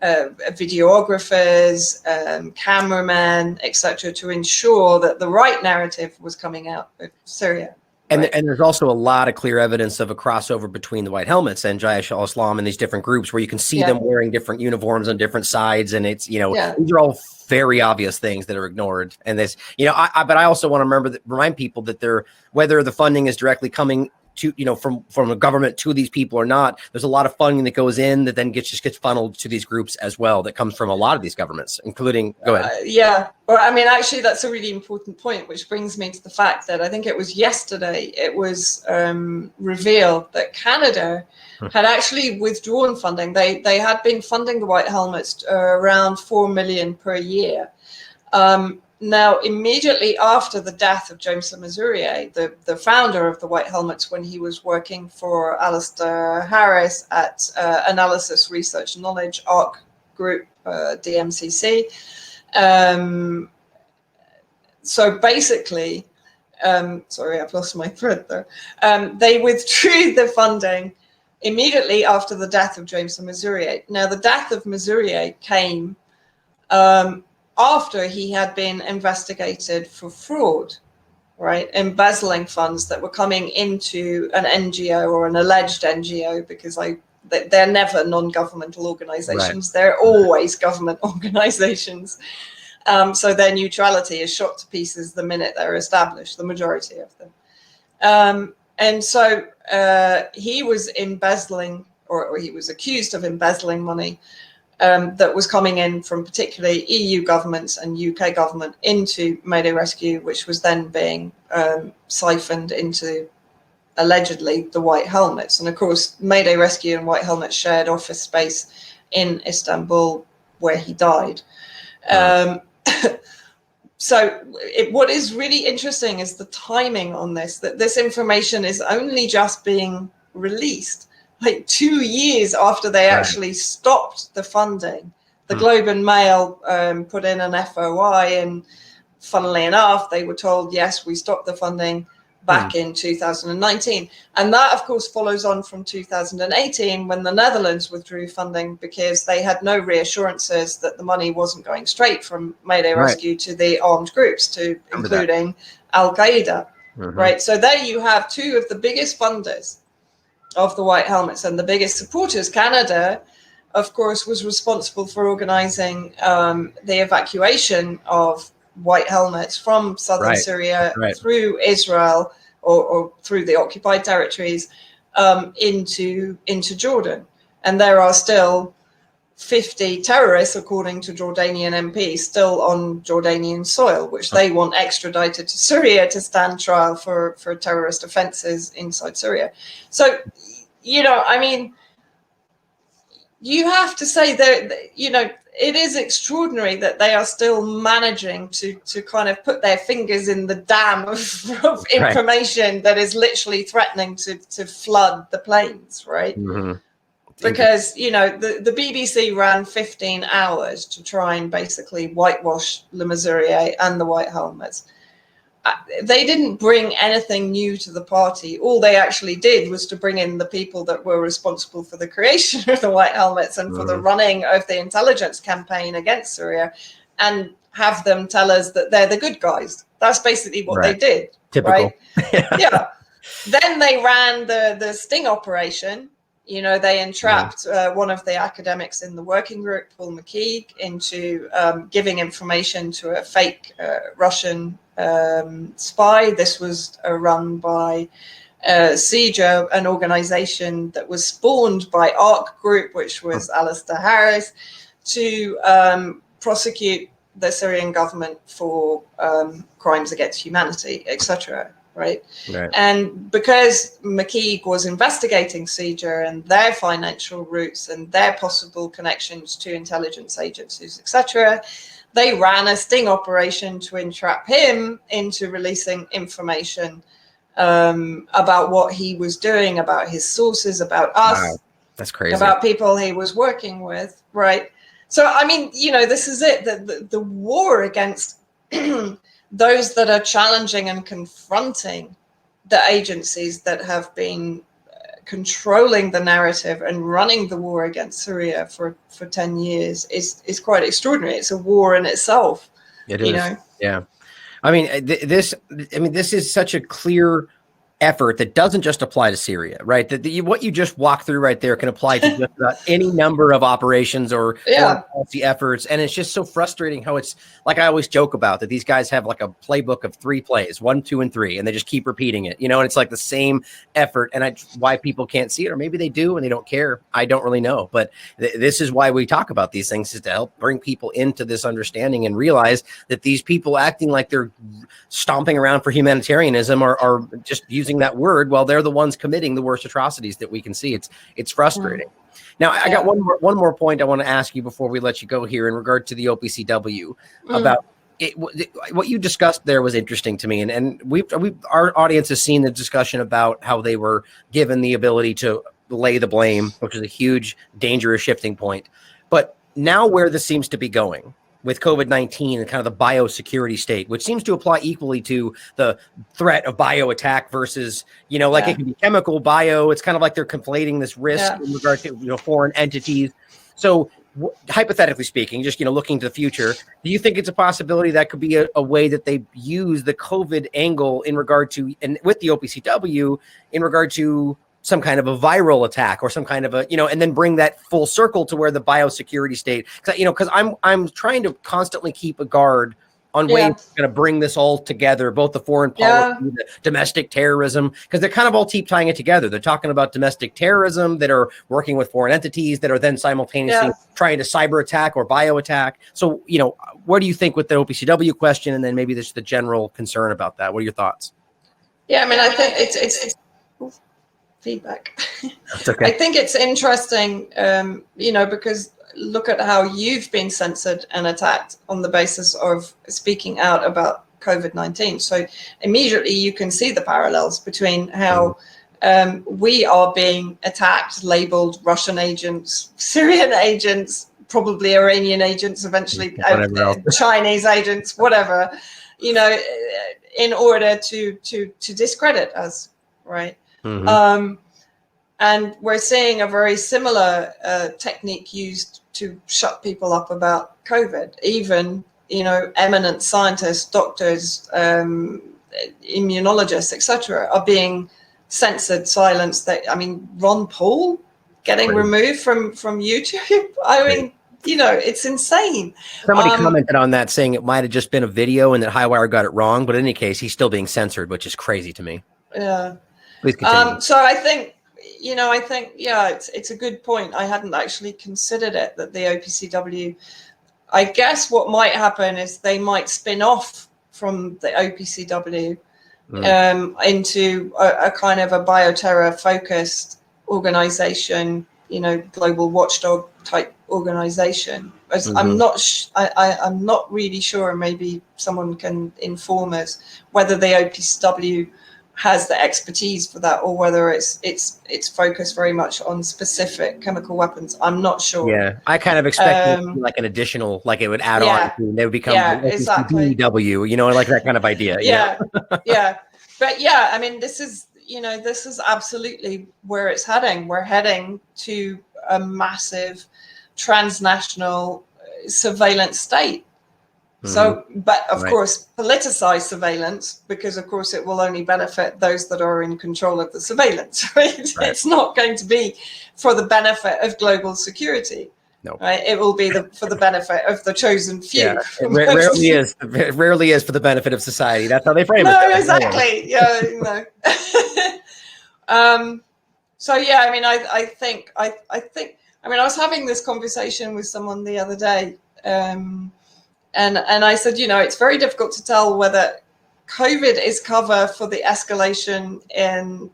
S2: videographers, cameramen, etc., to ensure that the right narrative was coming out of Syria.
S1: And, and there's also a lot of clear evidence of a crossover between the White Helmets and Jaish al-Islam and these different groups where you can see them wearing different uniforms on different sides. And it's, you know, these are all very obvious things that are ignored. And this, you know, but I also want to remind people that whether the funding is directly coming to, you know, from a government to these people or not, there's a lot of funding that goes in that then just gets funneled to these groups as well. That comes from a lot of these governments, including, go ahead.
S2: Yeah, well, I mean, actually, that's a really important point, which brings me to the fact that I think it was yesterday, it was revealed that Canada had actually withdrawn funding. They had been funding the White Helmets around $4 million per year. Now, immediately after the death of James Le Mesurier, the founder of the White Helmets, when he was working for Alistair Harris at Analysis Research Knowledge, ARC group, DMCC. So basically, sorry, I've lost my thread there. They withdrew the funding immediately after the death of James Mazurier. Now, the death of Mazurier came after he had been investigated for fraud, right? Embezzling funds that were coming into an NGO or an alleged NGO, because they're never non-governmental organizations. Right. They're always government organizations. So their neutrality is shot to pieces the minute they're established, the majority of them. And so he was embezzling, or he was accused of embezzling money that was coming in from particularly EU governments and UK government into Mayday Rescue, which was then being siphoned into, allegedly, the White Helmets. And of course, Mayday Rescue and White Helmets shared office space in Istanbul, where he died. So what is really interesting is the timing on this, that this information is only just being released like 2 years after they actually stopped the funding. The Globe and Mail put in an FOI, and funnily enough, they were told, yes, we stopped the funding back in 2019. And that, of course, follows on from 2018, when the Netherlands withdrew funding because they had no reassurances that the money wasn't going straight from Mayday Rescue to the armed groups, including Al-Qaeda. Right. So there you have two of the biggest funders of the White Helmets and the biggest supporters. Canada, of course, was responsible for organizing the evacuation of White Helmets from southern Syria through Israel or through the occupied territories into Jordan. And there are still 50 terrorists, according to Jordanian MPs, still on Jordanian soil, which they want extradited to Syria to stand trial for terrorist offenses inside Syria. So, I mean, you have to say that, it is extraordinary that they are still managing to kind of put their fingers in the dam of information that is literally threatening to flood the plains, right? Because, the BBC ran 15 hours to try and basically whitewash Le Mesurier and the White Helmets. They didn't bring anything new to the party. All they actually did was to bring in the people that were responsible for the creation of the White Helmets and for the running of the intelligence campaign against Syria, and have them tell us that they're the good guys. That's basically what they did.
S1: Typical.
S2: Right? Yeah. Then they ran the sting operation. They entrapped one of the academics in the working group, Paul McKeague, into giving information to a fake Russian spy. This was run by CIJA, an organization that was spawned by ARC Group, which was Alistair Harris, to prosecute the Syrian government for crimes against humanity, etc. Right. And because McKeague was investigating CIJA and their financial roots and their possible connections to intelligence agencies, etc., they ran a sting operation to entrap him into releasing information about what he was doing, about his sources, about us.
S1: Wow. That's crazy.
S2: About people he was working with. Right. So, I mean, this is it. The war against those that are challenging and confronting the agencies that have been controlling the narrative and running the war against Syria for 10 years is quite extraordinary. It's a war in itself.
S1: It is. Yeah. I mean, this is such a clear effort that doesn't just apply to Syria, right? What you just walked through right there can apply to just about any number of operations or policy efforts. And it's just so frustrating how it's, like I always joke about, that these guys have like a playbook of 3 plays, 1, 2, and 3, and they just keep repeating it, and it's like the same effort. And why people can't see it, or maybe they do and they don't care. I don't really know. But this is why we talk about these things, is to help bring people into this understanding and realize that these people acting like they're stomping around for humanitarianism are just using that word while they're the ones committing the worst atrocities that we can see. It's frustrating. Now, I got one more point I want to ask you before we let you go here in regard to the OPCW about it. What you discussed there was interesting to me, and our audience has seen the discussion about how they were given the ability to lay the blame, which is a huge, dangerous shifting point. But now where this seems to be going with COVID-19 and kind of the biosecurity state, which seems to apply equally to the threat of bio attack versus, like it can be chemical, bio. It's kind of like they're conflating this risk in regard to, foreign entities. So hypothetically speaking, just, looking to the future, do you think it's a possibility that could be a way that they use the COVID angle in regard to, and with the OPCW in regard to some kind of a viral attack or some kind of a, and then bring that full circle to where the biosecurity state, because I'm trying to constantly keep a guard on ways going to bring this all together, both the foreign policy, the domestic terrorism, because they're kind of all keep tying it together. They're talking about domestic terrorism that are working with foreign entities that are then simultaneously trying to cyber attack or bio attack. So, what do you think with the OPCW question? And then maybe there's the general concern about that. What are your thoughts?
S2: Yeah, I mean, I think it's feedback.
S1: That's okay.
S2: I think it's interesting, because look at how you've been censored and attacked on the basis of speaking out about COVID-19. So immediately you can see the parallels between how we are being attacked, labeled Russian agents, Syrian agents, probably Iranian agents, eventually Chinese agents, whatever, in order to discredit us, right? And we're seeing a very similar technique used to shut people up about COVID. Even, eminent scientists, doctors, immunologists, etc., are being censored, silenced. Ron Paul getting removed from YouTube. I mean, it's insane.
S1: Somebody commented on that saying it might have just been a video and that Highwire got it wrong. But in any case, he's still being censored, which is crazy to me.
S2: Yeah.
S1: Please continue.
S2: So I think, it's a good point. I hadn't actually considered it, that the OPCW, I guess what might happen is they might spin off from the OPCW into a kind of a bioterror focused organization, global watchdog type organization. I'm not really sure, maybe someone can inform us whether the OPCW has the expertise for that, or whether it's focused very much on specific chemical weapons. I'm not sure.
S1: Yeah, I kind of expect it to be like an additional, like it would add on, and they would become
S2: exactly.
S1: BW, like that kind of idea.
S2: Yeah. But I mean, this is absolutely where it's heading. We're heading to a massive transnational surveillance state. So, but of course, politicized surveillance, because of course it will only benefit those that are in control of the surveillance. Right? It's not going to be for the benefit of global security. No. Right? It will be for the benefit of the chosen few.
S1: Yeah, it rarely is for the benefit of society. That's how they frame it.
S2: No, exactly. So I mean, I think I was having this conversation with someone the other day. And I said, it's very difficult to tell whether COVID is cover for the escalation in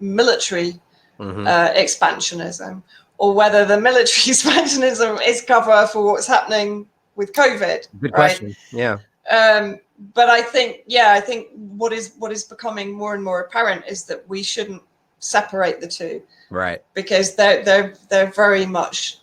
S2: military expansionism, or whether the military expansionism is cover for what's happening with COVID.
S1: Good question. Yeah.
S2: But I think what is becoming more and more apparent is that we shouldn't separate the two,
S1: right? Because
S2: they're very much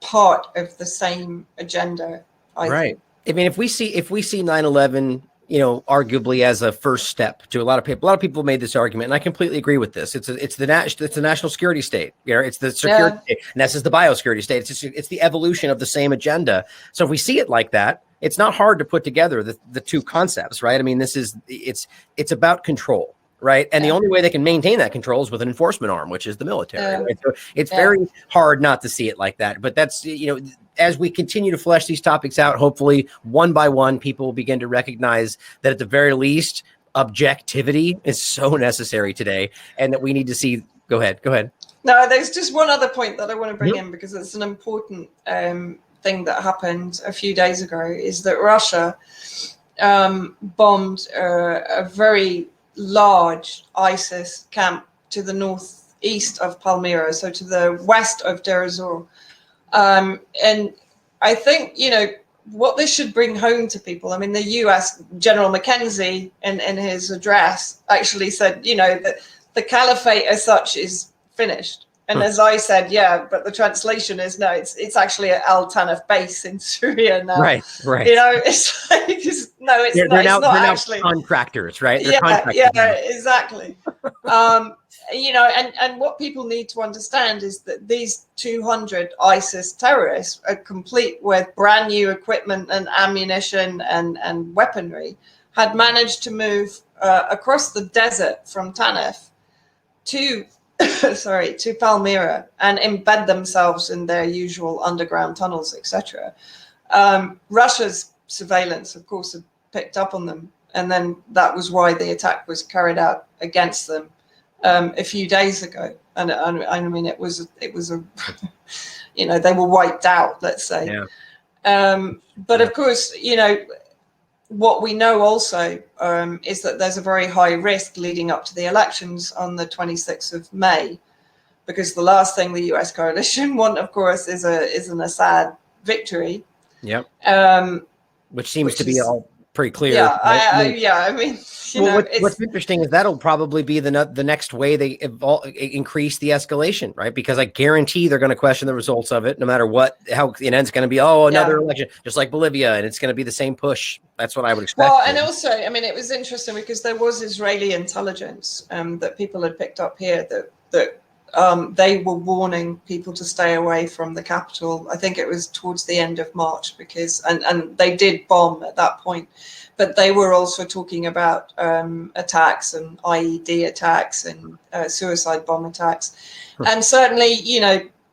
S2: part of the same agenda. I think.
S1: I mean, if we see 9/11, arguably as a first step to a lot of people. A lot of people made this argument, and I completely agree with this. It's the national security state. It's the security state, and this is the biosecurity state. It's the evolution of the same agenda. So if we see it like that, it's not hard to put together the two concepts, right? I mean, it's about control. Right. And the only way they can maintain that control is with an enforcement arm, which is the military. Right? So it's very hard not to see it like that. But that's, as we continue to flesh these topics out, hopefully one by one, people will begin to recognize that at the very least, objectivity is so necessary today, and that we need to see. Go ahead.
S2: No, there's just one other point that I want to bring in, because it's an important thing that happened a few days ago, is that Russia bombed a very large ISIS camp to the northeast of Palmyra, so to the west of Deir ez-Zor. And I think, what this should bring home to people, I mean, the US General McKenzie in his address actually said, that the caliphate as such is finished. And as I said, yeah, but the translation is no, it's actually an Al Tanf base in Syria now.
S1: Right.
S2: It's like, no, it's
S1: they're
S2: not.
S1: Now,
S2: it's not
S1: they're
S2: actually
S1: now contractors, right? They're
S2: yeah,
S1: contractors
S2: yeah,
S1: now.
S2: exactly. And what people need to understand is that these 200 ISIS terrorists are complete with brand new equipment and ammunition and weaponry, had managed to move across the desert from Tanef to to Palmyra and embed themselves in their usual underground tunnels, etc. Russia's surveillance, of course, had picked up on them, and then that was why the attack was carried out against them a few days ago. And I mean, it was a they were wiped out, let's say.
S1: Yeah.
S2: But of course, what we know also is that there's a very high risk leading up to the elections on the 26th of May, because the last thing the US coalition want, of course, is an Assad victory.
S1: Yep. Which seems to be all pretty clear.
S2: Yeah,
S1: right? What's interesting is that'll probably be the next way they increase the escalation, right? Because I guarantee they're going to question the results of it, no matter how it ends. Going to be another election, just like Bolivia, and it's going to be the same push. That's what I would expect.
S2: Well, and also, I mean, it was interesting because there was Israeli intelligence that people had picked up here that they were warning people to stay away from the capital. I think it was towards the end of March and they did bomb at that point, but they were also talking about attacks and IED attacks and suicide bomb attacks. And certainly,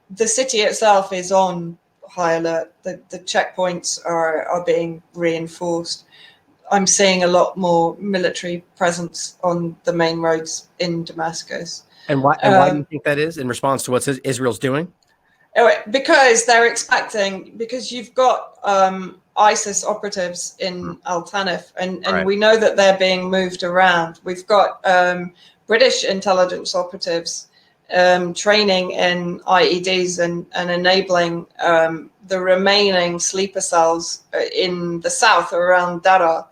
S2: the city itself is on high alert. The checkpoints are being reinforced. I'm seeing a lot more military presence on the main roads in Damascus.
S1: And why do you think that is in response to what Israel's doing?
S2: Because they're expecting, because you've got ISIS operatives in Al Tanf, and
S1: right.
S2: We know that they're being moved around. We've got British intelligence operatives training in IEDs and enabling the remaining sleeper cells in the south around Daraa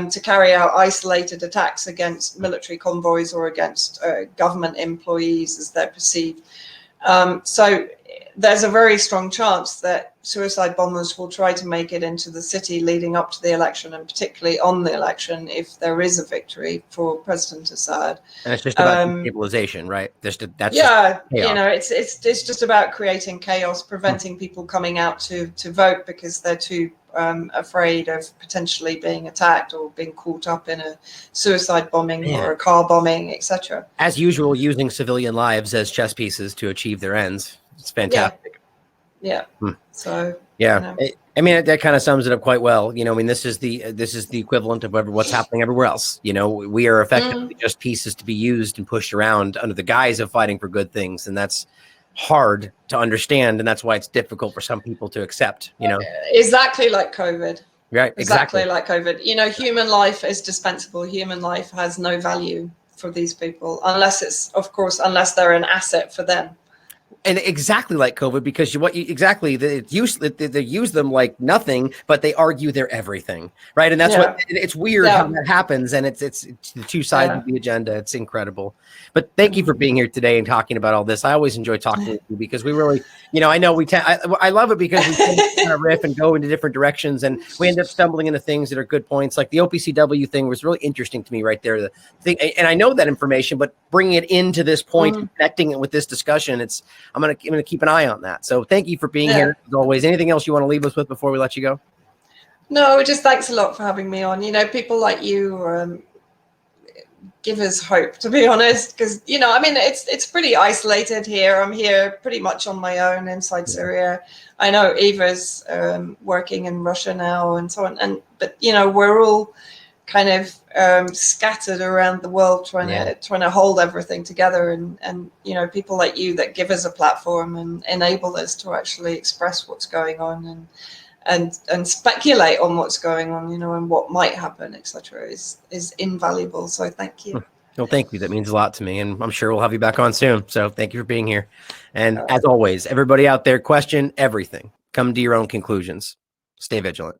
S2: to carry out isolated attacks against military convoys or against government employees as they're perceived. So there's a very strong chance that suicide bombers will try to make it into the city leading up to the election, and particularly on the election if there is a victory for President Assad.
S1: And it's just about stabilization, right? It's
S2: just about creating chaos, preventing people coming out to vote because they're too afraid of potentially being attacked or being caught up in a suicide bombing or a car bombing, etc.
S1: As usual, using civilian lives as chess pieces to achieve their ends. It's fantastic.
S2: Yeah. So
S1: I mean, that kind of sums it up quite well. I mean, this is the equivalent of what's happening everywhere else. We are effectively just pieces to be used and pushed around under the guise of fighting for good things, and that's hard to understand, and that's why it's difficult for some people to accept.
S2: Exactly like COVID.
S1: Right.
S2: Exactly like COVID. Human life is dispensable. Human life has no value for these people unless they're an asset for them.
S1: And exactly like COVID, because they use them like nothing, but they argue they're everything, right? And that's what it's weird how that happens, and it's the two sides of the agenda. It's incredible. But thank you for being here today and talking about all this. I always enjoy talking with you because we really, I know I love it because we tend to kind of riff and go into different directions, and we end up stumbling into things that are good points. Like the OPCW thing was really interesting to me right there. The thing, and I know that information, but bringing it into this point, connecting it with this discussion, I'm gonna keep an eye on that. So thank you for being here as always. Anything else you want to leave us with before we let you go?
S2: No, just thanks a lot for having me on. People like you give us hope, to be honest, because I mean it's pretty isolated here. I'm here pretty much on my own inside Syria. I know Eva's working in Russia now and so on, but we're all kind of scattered around the world trying to hold everything together, and people like you that give us a platform and enable us to actually express what's going on and speculate on what's going on, and what might happen, etc. is invaluable. So thank you.
S1: Well, thank you. That means a lot to me, and I'm sure we'll have you back on soon. So thank you for being here. And as always, everybody out there, question everything. Come to your own conclusions. Stay vigilant.